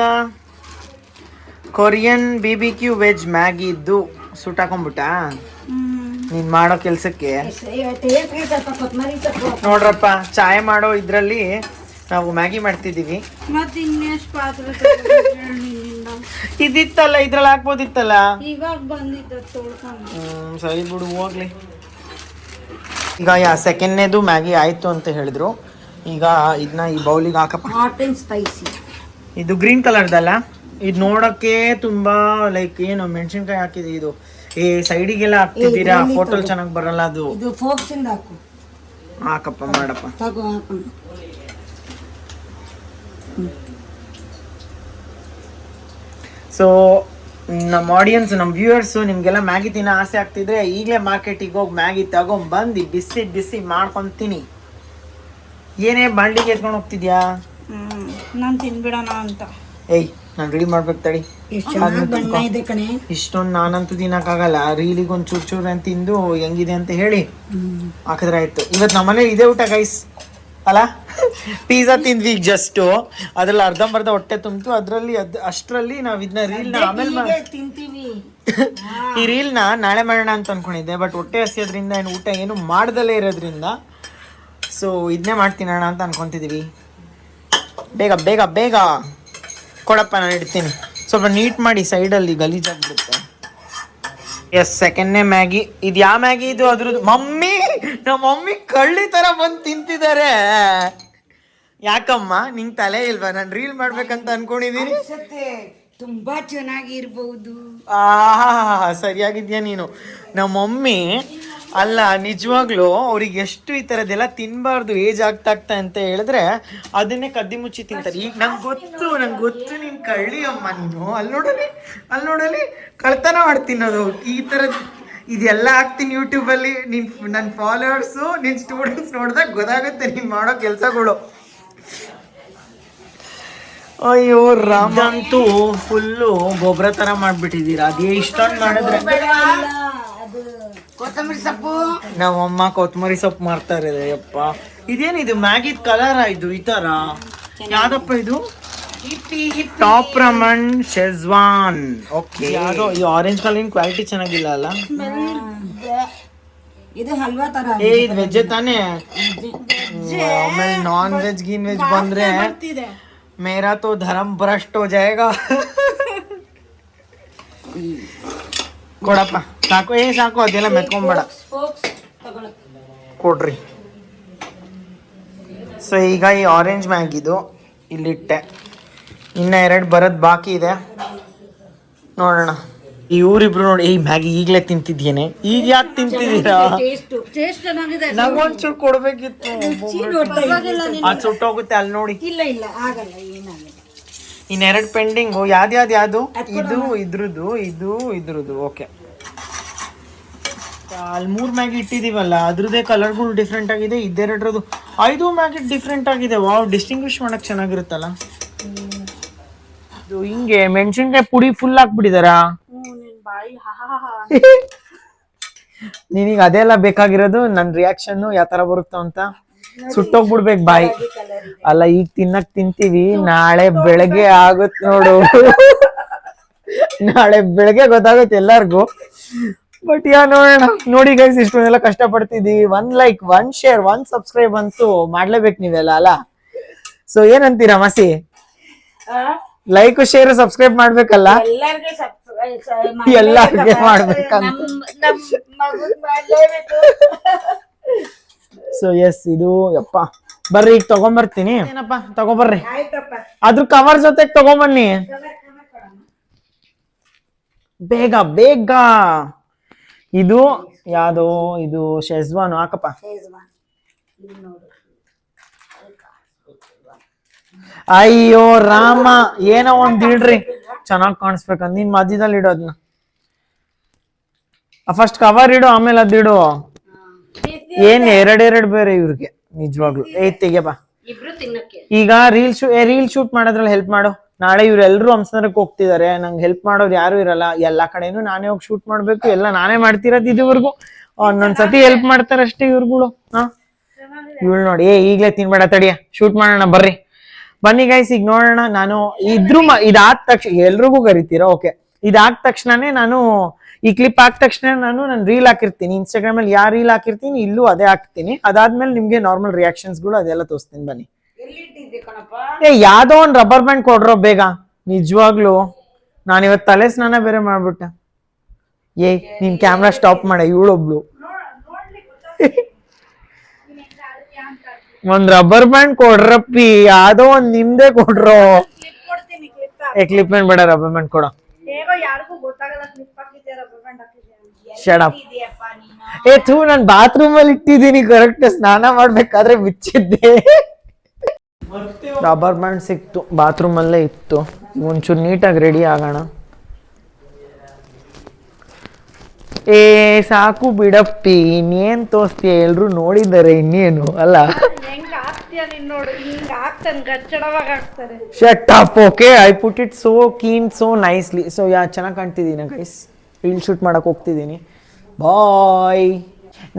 ಕೊರಿಯನ್ BBQ ವೆಜ್ ಮ್ಯಾಗಿ ಇದ್ದು ಸುಟ್ ಹಾಕೊಂಡ್ಬಿಟ್ಟ ನೀನ್ ಮಾಡೋ ಕೆಲ್ಸಕ್ಕೆ. ನೋಡ್ರಪ್ಪ, ಚಾಯ್ ಮಾಡೋ ಇದ್ರಲ್ಲಿ ನಾವು ಮ್ಯಾಗಿ ಮಾಡ್ತಿದೀವಿ. ಇದಿತ್ತಲ್ಲ, ಇದ್ರಲ್ಲಿ ಹಾಕ್ಬೋದಿತ್ತಲ್ಲ. ಸರಿ ಬಿಡು, ಹೋಗ್ಲಿ. ಈಗ ಸೆಕೆಂಡ್ನೇದು ಮ್ಯಾಗಿ ಆಯ್ತು ಅಂತ ಹೇಳಿದ್ರು. ಈಗ ಇದನ್ನ ಈ ಬೌಲಿಗೆ ಹಾಕಪ್ಪ. Hot and spicy. ಇದು ಗ್ರೀನ್ ಕಲರ್ದಲ್ಲ, ಇದು ನೋಡಕ್ಕೆ ತುಂಬಾ ಲೈಕ್ ಏನು ಮೆಣಸಿನ್ಕಾಯಿ ಹಾಕಿದೆ. ಇದು ಸೈಡಿಗೆಲ್ಲ ಹಾಕ್ತಿದ್ದೀರಾ, ಫೋಟೋ ಚೆನ್ನಾಗಿ ಬರಲ್ಲ ಅದು. ಹಾಕಪ್ಪ, ಮಾಡಪ್ಪ. ಸೊ ನಮ್ಮ ಆಡಿಯನ್ಸ್, ನಮ್ಮ ವ್ಯೂವರ್ಸು, ನಿಮಗೆಲ್ಲ ಮ್ಯಾಗಿ ತಿನ್ನೋ ಆಸೆ ಆಗ್ತಿದ್ರೆ ಈಗಲೇ ಮಾರ್ಕೆಟಿಗೆ ಹೋಗಿ ಮ್ಯಾಗಿ ತಗೊಂಡ್ಬಂದು ಬಿಸಿ ಮಾಡ್ಕೊತೀನಿ. ಏನೇ ಬಾಂಡಿಗೆ ಎತ್ಕೊಂಡು ಹೋಗ್ತಿದ್ಯಾ? ನಾನು ತಿನ್ಬಿಡೋಣ ಅಂತ. ನಾನು ರೀಲ್ ಮಾಡ್ಬೇಕು ತಡಿ. ಇಷ್ಟೊಂದು ನಾನಂತೂ ತಿನ್ನಕ್ಕಾಗಲ್ಲ. ರೀಲಿಗೆ ಒಂದು ಚೂರು ಅಂತ ತಿಂದು ಹೆಂಗಿದೆ ಅಂತ ಹೇಳಿ ಹಾಕಿದ್ರೆ ಆಯ್ತು. ಇವತ್ತು ನಮ್ಮನೇಲಿ ಇದೇ ಊಟ ಗೈಸ್ ಅಲ್ಲ. ಪಿಜ್ಜಾ ತಿಂದ್ವಿ ಈಗ ಜಸ್ಟು, ಅದ್ರಲ್ಲಿ ಅರ್ಧಂಬರ್ಧ ಹೊಟ್ಟೆ ತುಂಬಿತು. ಅಷ್ಟರಲ್ಲಿ ನಾವು ಇದನ್ನ ರೀಲ್ನ ಆಮೇಲೆ ತಿಂತೀವಿ. ಈ ರೀಲ್ನ ನಾಳೆ ಮಾಡೋಣ ಅಂತ ಅನ್ಕೊಂಡಿದ್ದೆ, ಬಟ್ ಹೊಟ್ಟೆ ಹಸಿಯೋದ್ರಿಂದ ಏನು ಊಟ ಏನು ಮಾಡ್ದಲೇ ಇರೋದ್ರಿಂದ ಸೊ ಇದನ್ನೇ ಮಾಡ್ತೀನಣ್ಣ ಅಂತ ಅನ್ಕೊಂತಿದೀವಿ. ಬೇಗ ಬೇಗ ಬೇಗ ಕೊಡಪ್ಪ, ನಾನು ಇಡ್ತೀನಿ. ಸ್ವಲ್ಪ ನೀಟ್ ಮಾಡಿ, ಸೈಡಲ್ಲಿ ಗಲೀಜಾಗ್ಬಿಡುತ್ತೆ. S, ಸೆಕೆಂಡ್ನೇ Maggi. ಇದು ಯಾವ ಮ್ಯಾಗಿ ಇದು? ಅದ್ರದ್ದು ಮಮ್ಮಿ, ನಮ್ಮ ಮಮ್ಮಿ ಕಳ್ಳಿ ತರ ಬಂದು ತಿಂತಿದ್ದಾರೆ. ಯಾಕಮ್ಮ, ನಿಂಗೆ ತಲೆ ಇಲ್ವಾ? ನಾನು ರೀಲ್ ಮಾಡ್ಬೇಕಂತ ಅನ್ಕೊಂಡಿದೀನಿ. ತುಂಬಾ ಚೆನ್ನಾಗಿರ್ಬಹುದು. ಸರಿಯಾಗಿದ್ಯಾ ನೀನು. ನಮ್ಮ ಮಮ್ಮಿ ಅಲ್ಲ, ನಿಜವಾಗ್ಲೂ ಅವ್ರಿಗೆ ಎಷ್ಟು ಈ ಥರದ್ದೆಲ್ಲ ತಿನ್ನಬಾರ್ದು ಏಜ್ ಆಗ್ತಾ ಅಂತ ಹೇಳಿದ್ರೆ ಅದನ್ನೇ ಕದ್ದಿ ಮುಚ್ಚಿ ತಿಂತಾರೆ. ಈಗ ನಂಗೆ ಗೊತ್ತು ನೀನು ಕಳ್ಳಿ ಅಮ್ಮ ನೀನು. ಅಲ್ಲಿ ನೋಡಲಿ ಕಳ್ತನ ಮಾಡ್ತಿನ್ನೋದು ಈ ಥರದ್ದು. ಇದೆಲ್ಲ ಹಾಕ್ತೀನಿ ಯೂಟ್ಯೂಬಲ್ಲಿ. ನನ್ನ ಫಾಲೋವರ್ಸು, ನಿನ್ನ ಸ್ಟೂಡೆಂಟ್ಸ್ ನೋಡಿದಾಗ ಗೊತ್ತಾಗುತ್ತೆ ನೀನು ಮಾಡೋ ಕೆಲಸಗಳು. ಅಯ್ಯೋ ರಾಮಂತೂ ಫುಲ್ಲು ಗೊಬ್ಬರ ತರ ಮಾಡ್ಬಿಟ್ಟಿದ್ದೀರಾ. ಅದೇ ಇಷ್ಟೊಂದು ಮಾಡಿದ್ರೆ ಕೊತ್ತಂಬರಿ ಸೊಪ್ಪು ನಮ್ಮಮ್ಮ ಕೊತ್ತಂಬರಿ ಸೊಪ್ಪು ಮಾಡ್ತಾರೆ. ಯಪ್ಪ ಇದೇನಿದು ಮ್ಯಾಗಿದ್ ಕಲರ್ ಇದು ಈ ತರ ಯಾವ್ದಪ್ಪ ಇದು? ಟಾಪ್ ರಮನ್ ಶೆಜ್ವಾನ್. ಓಕೆ, ಯಾವ್ದೋ ಈ ಆರೆಂಜ್ ಕಲರ್ ಕ್ವಾಲಿಟಿ ಚೆನ್ನಾಗಿಲ್ಲ ಅಲ್ಲ. ಇದು ಹಲ್ವಾ ತರ ಇದು ವೆಜ್ ತಾನೇ. ಆಮೇಲೆ ನಾನ್ ವೆಜ್ ಗೀನ್ ವೆಜ್ ಬಂದ್ರೆ ಮೇರಾ ತೋ ಧರ್ಮ ಭ್ರಷ್ಟ ಹೋ ಜಾಯೇಗಾ. ಕೊಡಪ್ಪ ಸಾಕು. ಸಾಕು, ಅದೆಲ್ಲ ಮೆತ್ಕೊಂಬೇಡ, ಕೊಡ್ರಿ. ಸೊ ಈಗ ಈ ಆರೆಂಜ್ ಮ್ಯಾಗಿದು ಇಲ್ಲಿಟ್ಟೆ. ಇನ್ನ 2 ಬರೋದ್ ಬಾಕಿ ಇದೆ, ನೋಡೋಣ. ಇವ್ರಿಬ್ರು ನೋಡಿ, ಈ ಮ್ಯಾಗಿ ಈಗಲೇ ತಿಂತಿದ್ದೇನೆ. ಈಗ ಯಾಕೆ ತಿಂತಿದ್ದೀರಾ? ನಂಗೊಂಚೂರು ಕೊಡ್ಬೇಕಿತ್ತು. ಅದು ಸುಟ್ಟೋಗುತ್ತೆ ಅಲ್ಲಿ ನೋಡಿ. ಇಲ್ಲ ಆಗಲ್ಲ, ಏನಾಗಲ್ಲ. ಇನ್ 2 ಪೆಂಡಿಂಗು. ಯಾವ್ದು ಇದು ಇದ್ರದ್ದು. ಓಕೆ, ಅಲ್ಲಿ 3 ಮ್ಯಾಗಿ ಇಟ್ಟಿದೀವಲ್ಲ, ಅದ್ರದ್ದೇ ಕಲರ್ಗಳು ಡಿಫ್ರೆಂಟ್ ಆಗಿದೆ. ಇದೆರಡ್ರದ್ದು 5 ಮ್ಯಾಗಿ ಡಿಫ್ರೆಂಟ್ ಆಗಿದೆ. ವಾವ್, ಡಿಸ್ಟಿಂಗ್ವಿಶ್ ಮಾಡಕ್ ಚೆನ್ನಾಗಿರುತ್ತಲ್ಲ ಇದು. ಹಿಂಗೆ ಮೆಣಸಿನ್ಕಾಯಿ ಪುಡಿ ಫುಲ್ ಹಾಕ್ಬಿಟ್ಟಿದಾರಾ? ನೀನೀಗ ಅದೆಲ್ಲ ಬೇಕಾಗಿರೋದು ನನ್ನ ರಿಯಾಕ್ಷನ್ ಯಾವ ತರ ಬರುತ್ತೋ ಅಂತ. ಸುಟ್ಟೋಗ್ಬಿಡ್ಬೇಕು ಬಾಯಿ. ಅಲ್ಲ, ಈಗ ತಿಂತೀವಿ, ನಾಳೆ ಬೆಳಗ್ಗೆ ಆಗುತ್ತೆ ನೋಡು. ನಾಳೆ ಬೆಳಗ್ಗೆ ಗೊತ್ತಾಗುತ್ತೆ ಎಲ್ಲಾರ್ಗು. ಬಟ್ ನೋಡೋಣ. ನೋಡಿ ಗೈಸ್, ಇಷ್ಟೊಂದೆಲ್ಲ ಕಷ್ಟ ಪಡ್ತಿದೀವಿ. 1 ಲೈಕ್ 1 ಶೇರ್ 1 ಸಬ್ಸ್ಕ್ರೈಬ್ ಅಂತೂ ಮಾಡ್ಲೇಬೇಕು ನೀವೆಲ್ಲ ಅಲ್ಲ. ಸೊ ಏನಂತೀರಾ ಮಸಿ? ಲೈಕ್ ಶೇರ್ ಸಬ್ಸ್ಕ್ರೈಬ್ ಮಾಡ್ಬೇಕಲ್ಲ, ಎಲ್ಲಾರ್ಗೆ ಮಾಡ್ಬೇಕಂತ. ಸೊ ಎಸ್, ಇದು ಯಪ್ಪ ಬರ್ರಿ, ಈಗ ತಗೊಂಬರ್ತೀನಿ. ಏನಪ್ಪ ತಗೊಂಬರ್ರಿ, ಅದ್ರ ಕವರ್ ಜೊತೆಗೆ ತಗೊಂಬನ್ನಿ ಬೇಗ ಬೇಗ. ಇದು ಯಾವ್ದು? ಇದು ಶೆಜ್ವಾನ್. ಹಾಕಪ್ಪ. ಅಯ್ಯೋ ರಾಮ, ಏನೋ ಒಂದ್ ಇಡ್ರಿ, ಚೆನ್ನಾಗ್ ಕಾಣಿಸ್ಬೇಕಂತ. ನೀನ್ ಮಧ್ಯದಲ್ಲಿ ಇಡೋದ್ನ ಫಸ್ಟ್ ಕವರ್ ಇಡು, ಆಮೇಲೆ ಅದಿಡು. ಏನ್ ಎರಡೆರಡು ಬೇರೆ ಇವ್ರಿಗೆ ನಿಜವಾಗ್ಲು. ತೆಗೆಯಪ್ಪ. ಈಗ ರೀಲ್ ಶೂಟ್ ಮಾಡೋದ್ರಲ್ಲಿ ಹೆಲ್ಪ್ ಮಾಡು. ನಾಳೆ ಇವ್ರೆಲ್ರು ಹಂಸನಗರಕ್ಕೆ ಹೋಗ್ತಿದಾರೆ, ನಂಗೆ ಹೆಲ್ಪ್ ಮಾಡೋರು ಯಾರು ಇರಲ್ಲ. ಎಲ್ಲಾ ಕಡೆನೂ ನಾನೇ ಹೋಗಿ ಶೂಟ್ ಮಾಡ್ಬೇಕು. ಎಲ್ಲ ನಾನೇ ಮಾಡ್ತಿರೋದು ಇದುವರೆಗೂ. ಒಂದೊಂದ್ಸತಿ ಹೆಲ್ಪ್ ಮಾಡ್ತಾರೆ ಅಷ್ಟೇ ಇವ್ರುಗಳು. ಇವಳು ನೋಡಿ, ಈಗ್ಲೇ ತಿನ್ಬೇಡ, ತಡಿಯ, ಶೂಟ್ ಮಾಡೋಣ ಬರ್ರಿ. ಬನ್ನಿ ಗೈಸ್, ಈಗ ನೋಡೋಣ. ನಾನು ಇದಾದ ತಕ್ಷಣ ಎಲ್ರಿಗೂ ಕರಿತೀರಾ? ಓಕೆ, ಇದಾದ ತಕ್ಷಣನೇ ನಾನು ಈ ಕ್ಲಿಪ್ ಹಾಕಿದ ತಕ್ಷಣ ನಾನು ರೀಲ್ ಹಾಕಿರ್ತೀನಿ ಇನ್ಸ್ಟಾಗ್ರಾಮ್ ಅಲ್ಲಿ. ಯಾವ ರೀಲ್ ಹಾಕಿರ್ತೀನಿ ಇಲ್ಲೂ ಅದೇ ಹಾಕ್ತೀನಿ. ಅದಾದ್ಮೇಲೆ ನಿಮ್ಗೆ ನಾರ್ಮಲ್ ರಿಯಾಕ್ಷನ್ಸ್ಗಳು ಅದೆಲ್ಲ ತೋರಿಸ್ತೀನಿ. ಬನ್ನಿ. ಯಾವ್ದೋ ಒಂದ್ ರಬ್ಬರ್ ಬ್ಯಾಂಡ್ ಕೊಡ್ರೋ ಬೇಗ. ನಿಜವಾಗ್ಲು ನಾನು ಇವತ್ತು ತಲೆ ಸ್ನಾನ ಬೇರೆ ಮಾಡ್ಬಿಟ್ಟೆ. ನೀನ್ ಕ್ಯಾಮ್ರಾ ಸ್ಟಾಪ್ ಮಾಡ. ಇವಳೊಬ್ಳು ಒಂದ್ ರಬ್ಬರ್ ಬ್ಯಾಂಡ್ ಕೊಡ್ರಪ್ಪಿ, ಯಾವ್ದೋ ಒಂದ್ ನಿಮ್ದೇ ಕೊಡ್ರೋ. ಕ್ಲಿಪ್ ಬ್ಯಾಂಡ್ ಬೇಡ, ರಬ್ಬರ್ ಬ್ಯಾಂಡ್ ಕೊಡ. ನಾನು ಬಾತ್ರೂಮ್ ಅಲ್ಲಿ ಇಟ್ಟಿದ್ದೀನಿ, ಕರೆಕ್ಟ್ ಸ್ನಾನ ಮಾಡ್ಬೇಕಾದ್ರೆ ಬಿಚ್ಚಿದ್ದೆ. ರಬ್ಬರ್ ಬ್ಯಾಂಡ್ ಸಿಕ್ತು, ಬಾತ್ರೂಮ್ ಅಲ್ಲೇ ಇತ್ತು. ಒಂಚೂರು ನೀಟಾಗಿ ರೆಡಿ ಆಗೋಣ. ಸಾಕು ಬಿಡಪ್ಪಿ, ಇನ್ನೇನ್ ತೋರಿಸ್ತೀಯ? ಎಲ್ರು ನೋಡಿದ್ದಾರೆ, ಇನ್ನೇನು ಅಲ್ಲ. Shut up. Okay, I put it so keen, so nicely. So ಚೆನ್ನಾಗಿ ಕಾಣ್ತಿದ್ದೀನಿ ಗೈಸ್. ರೀಲ್ ಶೂಟ್ ಮಾಡಕ್ ಹೋಗ್ತಿದ್ದೀನಿ. ಬಾಯ್.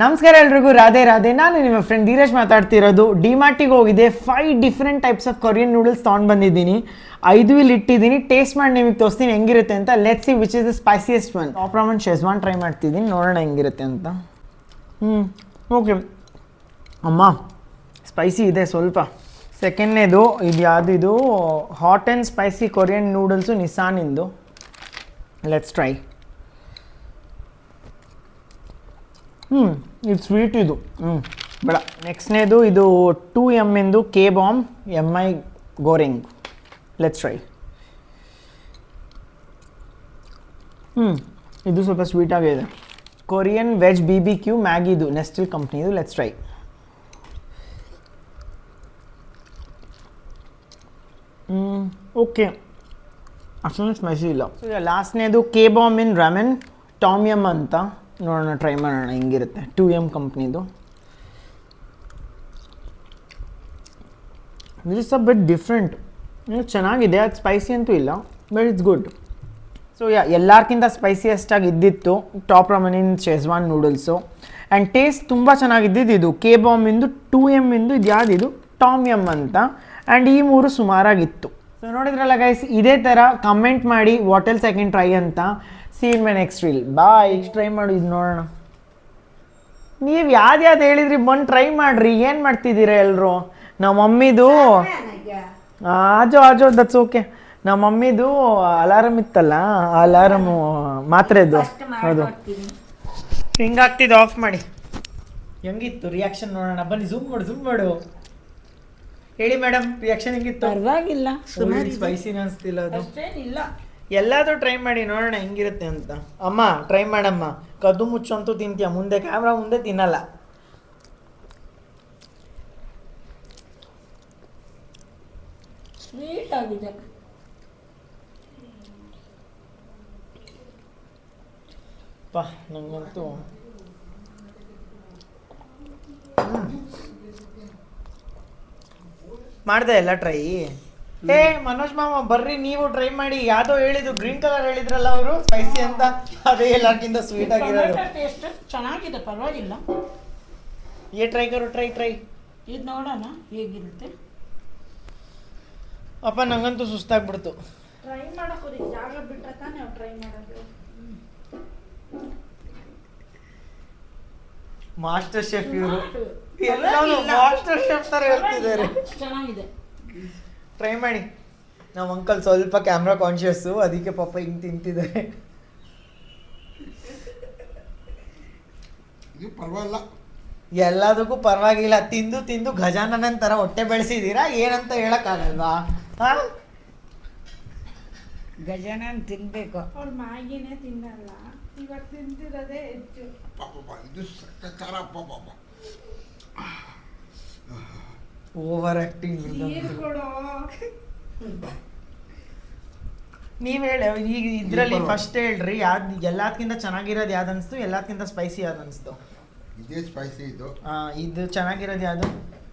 ನಮಸ್ಕಾರ ಎಲ್ರಿಗೂ, ರಾಧೆ ರಾಧೆ. ನಾನು ನಿಮ್ಮ ಫ್ರೆಂಡ್ ಧೀರಜ್ ಮಾತಾಡ್ತಿರೋದು. ಡಿಮಾರ್ಟಿಗೆ ಹೋಗಿದೆ, 5 different types of Korean noodles ತೊಗೊಂಡು ಬಂದಿದ್ದೀನಿ. 5 ಇಲ್ಲಿ ಇಟ್ಟಿದ್ದೀನಿ. ಟೇಸ್ಟ್ ಮಾಡಿ ನಿಮಗೆ ತೋರಿಸ್ತೀನಿ ಹೆಂಗಿರುತ್ತೆ ಅಂತ. Let's see which is the spiciest one. Top ramen Schezwan try ಮಾಡ್ತಿದ್ದೀನಿ, ನೋಡೋಣ ಹೆಂಗಿರುತ್ತೆ ಅಂತ. ಓಕೆ ಅಮ್ಮ, ಸ್ಪೈಸಿ ಇದೆ ಸ್ವಲ್ಪ. ಸೆಕೆಂಡ್ನೇದು ಇದು ಇದು hot and spicy Korean noodles ನಿಸಾನಿಂದು. Let's try. ಇದು ಸ್ವೀಟ್ ಇದು. ಬೇಡ. ನೆಕ್ಸ್ಟ್ನೇದು ಇದು 2M ಇಂದು K-bomb MI ಗೋರಿಂಗ್. Let's try. ಇದು ಸ್ವಲ್ಪ ಸ್ವೀಟಾಗಿದೆ. ಕೊರಿಯನ್ ವೆಜ್ BBQ ಮ್ಯಾಗಿದು, ನೆಸ್ಟಲ್ ಕಂಪ್ನಿದು. Let's try. ಓಕೆ, ಅಷ್ಟೊಂದು ಸ್ಪೈಸಿ ಇಲ್ಲ. ಲಾಸ್ಟ್ನೇದು K-bomb ಇನ್ ರಾಮೆನ್ ಟಾಮ್ ಯಮ್ ಅಂತ. ನೋಡೋಣ, ಟ್ರೈ ಮಾಡೋಣ ಹೆಂಗಿರುತ್ತೆ. 2M ಕಂಪ್ನಿದು. This a bit different. ಚೆನ್ನಾಗಿದೆ, ಅದು ಸ್ಪೈಸಿ ಅಂತೂ ಇಲ್ಲ, ಬಟ್ ಇಟ್ಸ್ ಗುಡ್. ಸೊ ಎಲ್ಲರಿಗಿಂತ ಸ್ಪೈಸಿಯೆಸ್ಟಾಗಿ ಇದ್ದಿತ್ತು ಟಾಪ್ ರಾಮನಿನ್ ಶೆಜ್ವಾನ್ ನೂಡಲ್ಸು. ಆ್ಯಂಡ್ ಟೇಸ್ಟ್ ತುಂಬ ಚೆನ್ನಾಗಿದ್ದಿದ್ದು ಇದು KBOMinದು 2M ಇಂದು ಇದು ಯಾವುದಿದು ಟಾಮ್ ಯಮ್ ಅಂತ. ಆ್ಯಂಡ್ ಈ 3 ಸುಮಾರಾಗಿತ್ತು. ಸೊ ನೋಡಿದ್ರಲ್ಲ ಗೈಸ್, ಇದೇ ಥರ ಕಮೆಂಟ್ ಮಾಡಿ what else I can try ಅಂತ. See in my next reel. Bye. Try ಮಾಡು, ಇದು ನೋಡೋಣ. ನೀವು ಯಾವ್ದು ಹೇಳಿದ್ರಿ ಬಂದು ಟ್ರೈ ಮಾಡಿರಿ. ಏನು ಮಾಡ್ತಿದ್ದೀರಾ ಎಲ್ಲರೂ? ನಮ್ಮ ಮಮ್ಮಿದು ಆಜೋ ದಟ್ಸ್ ಓಕೆ. ನಮ್ಮ ಮಮ್ಮಿದು ಅಲಾರಮ್ ಇತ್ತಲ್ಲ, ಅಲಾರಮು ಮಾತ್ರೆದು ಹೌದು, ಹಿಂಗಾಗ್ತಿದ್ದು. ಆಫ್ ಮಾಡಿ. ಹೆಂಗಿತ್ತು ರಿಯಾಕ್ಷನ್ ನೋಡೋಣ ಬನ್ನಿ. ಝೂಮ್ ಮಾಡು. ಹೇಳಿ ಮೇಡಮ್, ರಿಯಾಕ್ಷನ್ ಹೆಂಗಿತ್ತು? ಪರವಾಗಿಲ್ಲ, ಸ್ಪೈಸಿನ ಅನಿಸ್ತಿಲ್ಲ ಅದು. ಇಲ್ಲ ಎಲ್ಲಾದರೂ ಟ್ರೈ ಮಾಡಿ ನೋಡೋಣ ಹೆಂಗಿರುತ್ತೆ ಅಂತ. ಅಮ್ಮ ಟ್ರೈ ಮಾಡಮ್ಮ. ಕದ್ದು ಮುಚ್ಚಂತೂ ತಿಂತೀಯ, ಮುಂದೆ ಕ್ಯಾಮ್ರಾ ಮುಂದೆ ತಿನ್ನಲ್ಲ. ಸ್ವೀಟ್ ಆಗಿದೆ. ನಂಗಂತೂ ಮಾಡ್ದೆ ಎಲ್ಲ ಟ್ರೈ. ಮನೋಜ್ ಮಾಮ ಬರ್ರಿ, ನೀವು ಟ್ರೈ ಮಾಡಿ. ಯಾವ್ದೋ ಹೇಳಿದ್ರು, ಗ್ರೀನ್ ಕಲರ್ ಹೇಳಿದ್ರಲ್ಲ ಅವರು ಸ್ಪೈಸಿ ಅಂತ, ಅದೇ ಎಲ್ಲಕ್ಕಿಂತ ಸ್ವೀಟ್ ಆಗಿರೋದು. ಟೇಸ್ಟ್ ಚೆನ್ನಾಗಿದೆ, ಪರವಾಗಿಲ್ಲ. ಟ್ರೈ ಇದು ನೋಡೋಣ ಹೇಗಿರುತ್ತೆ. ಅಪ್ಪ ನಂಗಂತೂ ಸುಸ್ತಾಗ್ಬಿಡ್ತು. ಟ್ರೈ ಮಾಡೋಕೆ ಜಾಗ ಬಿಟ್ರೆ ತಾನೇ ನಾವು ಟ್ರೈ ಮಾಡೋದು. ಮಾಸ್ಟರ್ ಶೆಫ್ ಇವರು, ಎಲ್ಲರೂ ಮಾಸ್ಟರ್ ಶೆಫ್ ತರ ಹೇಳ್ತಿದ್ದಾರೆ. ಚೆನ್ನಾಗಿದೆ, ಟ್ರೈ ಮಾಡಿ. ನಮ್ಮ ಅಂಕಲ್ ಸ್ವಲ್ಪ ಕ್ಯಾಮ್ರಾ ಕಾನ್ಶಿಯಸ್ಸು, ಅದಕ್ಕೆ ಪಾಪ ಹಿಂಗೆ ತಿಂತಿದ್ದಾರೆ. ಎಲ್ಲದಕ್ಕೂ ಪರವಾಗಿಲ್ಲ. ತಿಂದು ಗಜಾನನ ತರ ಹೊಟ್ಟೆ ಬೆಳೆಸಿದೀರಾ, ಏನಂತ ಹೇಳಕ್ಕಾಗಲ್ವಾ? ಗಜಾನನ್ ತಿನ್ಬೇಕು. ಅವ್ಳು ಮ್ಯಾಗಿನೇ ತಿನ್ನಲ್ಲ, ಇವಾಗ ತಿಂತಿರೋದೇ ಹೆಚ್ಚು. Over acting. ನೀವ್ ಹೇಳಿ ಈಗ ಇದ್ರಲ್ಲಿ ಫಸ್ಟ್ ಹೇಳ್ರಿ, ಯಾವ್ದು ಎಲ್ಲದಕ್ಕಿಂತ ಚೆನ್ನಾಗಿರೋದು ಯಾವ್ದು ಅನಿಸ್ತು, ಎಲ್ಲದಕ್ಕಿಂತ ಸ್ಪೈಸಿ ಯಾವ್ದು ಅನಿಸ್ತು? ಇದೇ ಸ್ಪೈಸಿ ಇದು. ಇದು ಚೆನ್ನಾಗಿರೋದು ಯಾವುದು?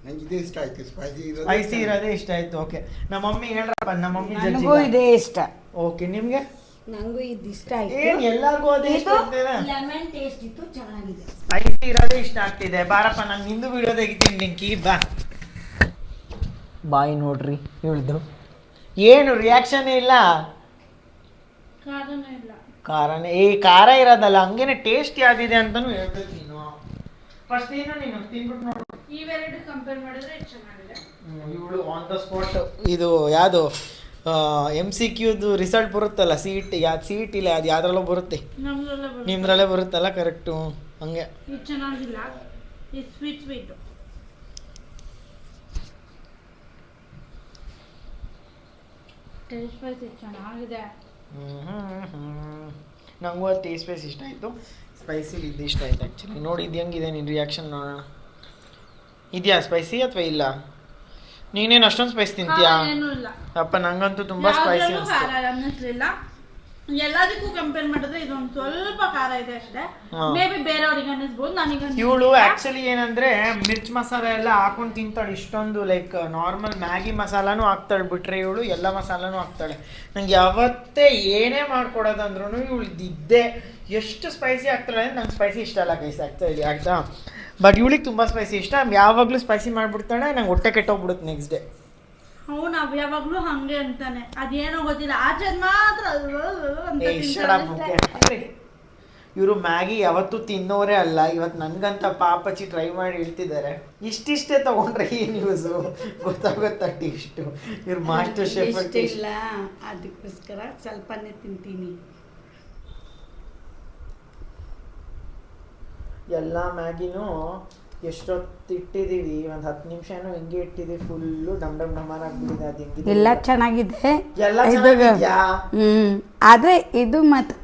ನಂಗೆ ಇದೇ ಇಷ್ಟ ಆಯ್ತು, ಸ್ಪೈಸಿ ಇರೋದೇ ಇಷ್ಟ ಆಯ್ತು. ಓಕೆ, ನಮ್ಮ ಮಮ್ಮಿ ಹೇಳ್ರಪ್ಪ. ನಮ್ಮ ಮಮ್ಮಿ ನನಗೂ ಇದೇ ಇಷ್ಟ. ಓಕೆ, ನಿಮ್ಗೆ? ನಂಗೂ ಇದು ಇಷ್ಟ ಆಯ್ತು. ಏನ್ ಎಲ್ಲರಿಗೂ ಅದೇ ಇಷ್ಟ ಆಗ್ತಿದೆ? ಲೆಮನ್ ಟೇಸ್ಟ್ ಇತ್ತು, ಚೆನ್ನಾಗಿದೆ. ಸ್ಪೈಸಿ ಇರೋದೇ ಇಷ್ಟ ಆಗ್ತಿದೆ. ಬಾರಪ್ಪ, ನಾನು ನಿಂದು ವಿಡಿಯೋ ತೆಗಿತೀನಿ. ನಿಂಕಿ ಬಾ. ಬಾಯಿ ನೋಡ್ರಿ ಹೇಳ್ದು, ಏನು ರಿಯಾಕ್ಷನ್ ಇಲ್ಲ. ಖಾರನೇ ಖಾರ ಇರೋದಲ್ಲ, ಹಂಗೇನೆ ಟೇಸ್ಟ್ ಯಾವ್ದಿದೆ ಅಂತಾನು ಹೇಳ್ಬೇಕು ನೀನು. ಫಸ್ಟ್ ನೀನು ತಿನ್ಬಿಟ್ಟು ನೋಡು. ಇವೆರಡು ಕಂಪೇರ್ ಮಾಡಿದ್ರೆ ಚೆನ್ನಾಗಿದೆ. ಇವಳು ಆನ್ ದ ಸ್ಪಾಟ್ ಇದು ಯಾವುದು MCQದು ರಿಸಲ್ಟ್ ಬರುತ್ತಲ್ಲ, CET CET ಇಲ್ಲ, ಅದು ಯಾವ್ದ್ರಲ್ಲೋ ಬರುತ್ತೆ, ನಿಮ್ದ್ರಲ್ಲೇ ಬರುತ್ತಲ್ಲ. ಕರೆಕ್ಟು, ಹಂಗೆ. ಇದು ಚೆನ್ನಾಗಿಲ್ಲ, ಇದು ಸ್ವೀಟ್ ಟೇಸ್ಟ್ ಸ್ಪೈಸಿ ಚೆನ್ನಾಗಿದೆ. ನಂಗೂ ಅದು ಟೇಸ್ಟ್ ಸ್ಪೈಸ್ ಇಷ್ಟ ಆಯಿತು. ಸ್ಪೈಸಿ ಇದು ಇಷ್ಟ ಆಯ್ತು ಆ್ಯಕ್ಚುಲಿ. ನೋಡಿ ಇದು ಹೆಂಗಿದೆ ನಿನ್ನ ರಿಯಾಕ್ಷನ್ ನೋಡೋಣ. ಇದೆಯಾ ಸ್ಪೈಸಿ ಅಥವಾ ಇಲ್ಲ? ನೀನೇನು ಅಷ್ಟೊಂದು ಸ್ಪೈಸ್ ತಿಂತೀಯಾ? ಅಪ್ಪ ನಂಗಂತೂ ತುಂಬ ಸ್ಪೈಸಿ ಅನ್ನಿಸ್ಲಿಲ್ಲ. ಎಲ್ಲದಕ್ಕೂ ಕಂಪೇರ್ ಮಾಡಿದ್ರೆ ಇದೊಂದು ಸ್ವಲ್ಪ ಖಾರ ಇದೆ ಅಷ್ಟೇ. ಮೇ ಬಿ ಬೇರೆಯವ್ರಿಗೆ ಅನ್ನಿಸ್ಬೋದು, ನನಗೆ ಇವಳು ಆ್ಯಕ್ಚುಲಿ ಏನಂದರೆ ಮಿರ್ಚ್ ಮಸಾಲ ಎಲ್ಲ ಹಾಕೊಂಡು ತಿಂತಾಳೆ. ಇಷ್ಟೊಂದು ಲೈಕ್ ನಾರ್ಮಲ್ ಮ್ಯಾಗಿ ಮಸಾಲಾನು ಹಾಕ್ತಾಳೆ, ಬಿಟ್ರೆ ಇವಳು ಎಲ್ಲ ಮಸಾಲಾನು ಹಾಕ್ತಾಳೆ. ನಂಗೆ ಯಾವತ್ತೇ ಏನೇ ಮಾಡ್ಕೊಡೋದಂದ್ರೂ ಇವಳು ಇದ್ದೇ ಎಷ್ಟು ಸ್ಪೈಸಿ ಆಗ್ತಾಳೆ ಅಂದರೆ ನಂಗೆ ಸ್ಪೈಸಿ ಇಷ್ಟ ಅಲ್ಲ ಗೈಸ್ ಆ್ಯಕ್ಚುಲಿ, ಆಯ್ತಾ? ಬಟ್ ಇವಳಿಗೆ ತುಂಬ ಸ್ಪೈಸಿ ಇಷ್ಟ. ಯಾವಾಗಲೂ ಸ್ಪೈಸಿ ಮಾಡಿಬಿಡ್ತಾಳೆ, ನಂಗೆ ಹೊಟ್ಟೆ ಕೆಟ್ಟೋಗ್ಬಿಡುತ್ತೆ ನೆಕ್ಸ್ಟ್ ಡೇ. ಅವ್ನು ಯಾವಾಗ್ಲೂ ಹಂಗೆ ಅಂತಾನೆ, ಅದೇನೋ ಗೊತ್ತಿಲ್ಲ, ಆಚೆ ಮಾತ್ರ ಇವರು ಮ್ಯಾಗಿ ಯಾವತ್ತೂ ತಿನ್ನೋರೇ ಅಲ್ಲ. ಇವತ್ತು ನನ್ಗಂತ ಪಾಪಚ್ಚಿ ಟ್ರೈ ಮಾಡಿ ಇಡ್ತಿದ್ದಾರೆ. ಇಷ್ಟಿಷ್ಟೇ ತಗೊಂಡ್ರೆ ಏನು ಯೂಸು ಗೊತ್ತಾಗುತ್ತೆ ಇಷ್ಟು. ಇವ್ರು ಮಾಸ್ಟರ್ ಶೆಫ್ ಇಲ್ಲ, ಅದಕ್ಕೋಸ್ಕರ ಸ್ವಲ್ಪನೇ ತಿಂತೀನಿ. ಎಲ್ಲ ಮ್ಯಾಗಿನೂ ಎಷ್ಟೊತ್ತು ಇಟ್ಟಿದ್ದೀವಿ, ಒಂದು 10 ನಿಮಿಷನೂ ಹಿಂಗೆ ಇಟ್ಟಿದ್ದೀವಿ. ಫುಲ್ಲು ಡಮಾರ್ ಆಗ್ಬಿಟ್ಟಿದೆ. ಅದು ಹೆಂಗಿದೆ ಎಲ್ಲ ಚೆನ್ನಾಗಿದೆ, ಎಲ್ಲ ಚೆನ್ನಾಗಿದ್ಯಾ? ಆದರೆ ಇದು ಮತ್ತು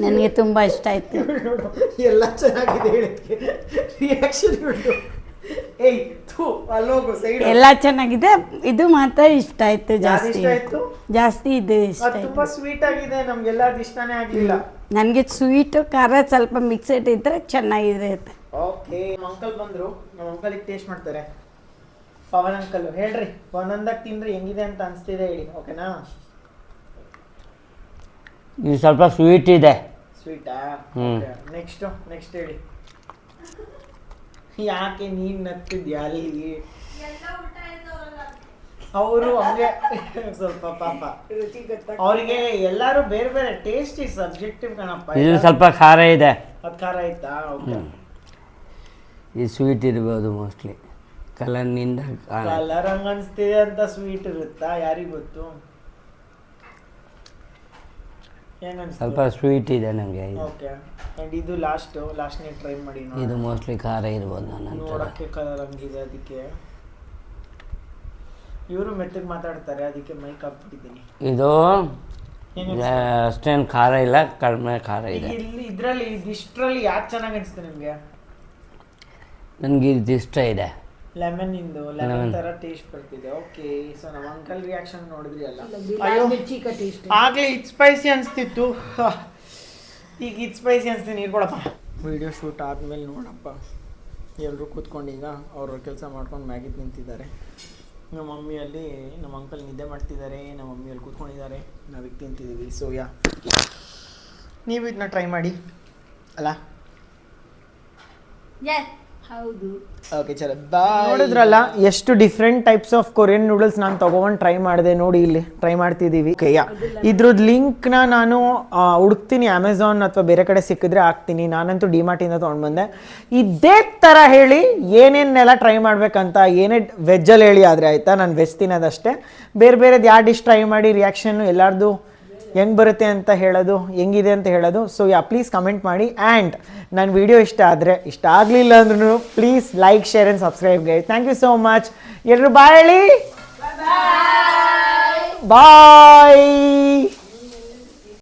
ನನಗೆ ತುಂಬ ಇಷ್ಟ ಆಯ್ತು. ಎಲ್ಲ ಚೆನ್ನಾಗಿದೆ ಹೇಳಿದ್ಕೆ ರಿಯಾಕ್ಷನ್ ಬಿಡು. ಏಯ್ ಥೂ, ಅಲ್ಲೋಗು ಸೈಡ್. ಎಲ್ಲ ಚೆನ್ನಾಗಿದೆ, ಇದು ಮಾತ್ರ ಇಷ್ಟ ಆಯ್ತು ಜಾಸ್ತಿ. ಜಾಸ್ತಿ ಇದು ಇಷ್ಟ ಆಯ್ತು. ತುಂಬ ಸ್ವೀಟ್ ಆಗಿದೆ, ನಮಗೆಲ್ಲ ಅದು ಇಷ್ಟನೇ ಆಗಲಿಲ್ಲ. ನನಗೆ ಸ್ವೀಟು ಖಾರ ಸ್ವಲ್ಪ ಮಿಕ್ಸೆಡ್ ಇದ್ದರೆ ಚೆನ್ನಾಗಿರುತ್ತೆ. ಓಕೆ, ನಮ್ಮ ಅಂಕಲ್ ಬಂದರು, ನಮ್ಮ ಅಂಕಲಿಗೆ ಟೇಸ್ಟ್ ಮಾಡ್ತಾರೆ. ಪವನ್ ಅಂಕಲ್ ಹೇಳ್ರಿ ಒಂದೊಂದಾಗಿ ತಿನ್ರಿ ಹೆಂಗಿದೆ ಅಂತ ಅನಿಸ್ತಿದೆ ಹೇಳಿ ಓಕೆನಾ. ಇದು ಸ್ವಲ್ಪ ಸ್ವೀಟ್ ಇದೆ. ಸ್ವೀಟಾ? ಹ್ಮ್. ನೆಕ್ಸ್ಟ್ ಹೇಳಿ. ಯಾಕೆ ನೀನ್ ನಗ್ತಿದ್ಯಾ ಅಲ್ಲಿ? ಅವರು ಹಂಗೆ ಸ್ವಲ್ಪ ಪಾಪ ಅವರಿಗೆ ಎಲ್ಲಾರು ಬೇರೆ ಬೇರೆ ಟೇಸ್ಟ್ ಇಸ್ ಸಬ್ಜೆಕ್ಟಿವ್ ಕಣಪ್ಪ. ಇದು ಸ್ವಲ್ಪ ಖಾರ ಇದೆ. ಅದು ಖಾರ ಆಯ್ತಾ? ಓಕೆ. ಇದು ಸ್ವೀಟ್ ಇರ್ಬೋದು ಮೋಸ್ಟ್ಲಿ ಕಲರ್ನಿಂದ. ಕಲರ್ ಹಂಗ ಅನ್ಸ್ತಿದೆ ಅಂತ ಸ್ವೀಟ್ ಇರುತ್ತಾ ಯಾರಿಗ್ ಗೊತ್ತು. ಸ್ವಲ್ಪ ಸ್ವೀಟ್ ಇದೆ ನನಗೆ. ಓಕೆ. ಅಂಡ್ ಇದು ಲಾಸ್ಟ್ನೇ ಟ್ರೈ ಮಾಡಿ ನೋಡಿ. ಇದು ಮೋಸ್ಟ್ಲಿ ಖಾರ ಇರ್ಬೋದು. ನಾನು ನೋಡಕ್ಕೆ ಕಲರ್ ಹಂಗಿದೆ ಅದಕ್ಕೆ. ಇವರು ಮೆತ್ತಗೆ ಮಾತಾಡ್ತಾರೆ ಅದಕ್ಕೆ ಮೈಕ್ ಹಾಕ್ಬಿಟ್ಟಿದ್ದೀನಿ. ಇದು ಅಷ್ಟೇನು ಖಾರ ಇಲ್ಲ, ಕಡಿಮೆ ಖಾರ ಇದೆ. ಇದರಲ್ಲಿ ಇದಿಷ್ಟರಲ್ಲಿ ಯಾಕೆ ಚೆನ್ನಾಗಿ ಅನಿಸ್ತು ನಿಮಗೆ? ನನಗೆ ಇದು ಇಷ್ಟ ಇದೆ. ಲೆಮನ್ ತರ ಟೇಸ್ಟ್ ಬರ್ತಿದೆ. ಓಕೆ. ಸೊ ನಮ್ಮ ಅಂಕಲ್ ರಿಯಾಕ್ಷನ್ ನೋಡಿದ್ರಿ ಅಲ್ಲ? ಆಗ್ಲೇ ಇದು ಸ್ಪೈಸಿ ಅನಿಸ್ತಿತ್ತು, ಈಗ ಇದು ಸ್ಪೈಸಿ ಅನಿಸ್ತೀನಿ. ನೀರು ಕೊಡಪ್ಪ. ವಿಡಿಯೋ ಶೂಟ್ ಆದ್ಮೇಲೆ ನೋಡಪ್ಪ ಎಲ್ಲರೂ ಕೂತ್ಕೊಂಡು ಈಗ ಅವ್ರ ಕೆಲಸ ಮಾಡ್ಕೊಂಡು ಮ್ಯಾಗಿ ತಿಂತಿದ್ದಾರೆ. ನಮ್ಮ ಮಮ್ಮಿಯಲ್ಲಿ ನಮ್ಮ ಅಂಕಲ್ ನಿದ್ದೆ ಮಾಡ್ತಿದ್ದಾರೆ, ನಮ್ಮ ಮಮ್ಮಿಯಲ್ಲಿ ಕೂತ್ಕೊಂಡಿದ್ದಾರೆ, ನಾವೀಗ ತಿಂತಿದ್ದೀವಿ. ಸೊ ನೀವು ಇದನ್ನ ಟ್ರೈ ಮಾಡಿ ಅಲ್ಲ? ಹೌದು. ಓಕೆ ಚಲೋ ಬಾಯ್. ನೋಡಿದ್ರಲ್ಲ ಎಷ್ಟು different types of Korean noodles ನಾನು ತೊಗೊಂಡು ಟ್ರೈ ಮಾಡಿದೆ. ನೋಡಿ ಇಲ್ಲಿ ಟ್ರೈ ಮಾಡ್ತಿದ್ದೀವಿ. ಇದ್ರದ್ದು ಲಿಂಕ್ನ ನಾನು ಹುಡುಕ್ತೀನಿ, ಅಮೆಝಾನ್ ಅಥವಾ ಬೇರೆ ಕಡೆ ಸಿಕ್ಕಿದ್ರೆ ಹಾಕ್ತೀನಿ. ನಾನಂತೂ ಡಿಮಾರ್ಟಿಂದ ತೊಗೊಂಡು ಬಂದೆ. ಇದೇ ಥರ ಹೇಳಿ ಏನೇನೆಲ್ಲ ಟ್ರೈ ಮಾಡ್ಬೇಕಂತ, ಏನೇ ವೆಜ್ಜಲ್ಲಿ ಹೇಳಿ ಆದರೆ ಆಯಿತಾ. ನಾನು ವೆಜ್ ತಿನ್ನೋದಷ್ಟೇ. ಬೇರೆ ಬೇರೆದು ಯಾವ ಡಿಶ್ ಟ್ರೈ ಮಾಡಿ ರಿಯಾಕ್ಷನ್ನು ಎಲ್ಲರದು ಹೆಂಗೆ ಬರುತ್ತೆ ಅಂತ ಹೇಳೋದು, ಹೆಂಗಿದೆ ಅಂತ ಹೇಳೋದು. ಸೊ ಪ್ಲೀಸ್ ಕಮೆಂಟ್ ಮಾಡಿ. ಆ್ಯಂಡ್ ನನ್ನ ವಿಡಿಯೋ ಇಷ್ಟ ಆಗಲಿಲ್ಲ ಅಂದ್ರೂ please like, share and subscribe guys. Thank you so much. ಎಲ್ಲರೂ ಬಾಯ್ ಹೇಳಿ. ಬಾಯ್.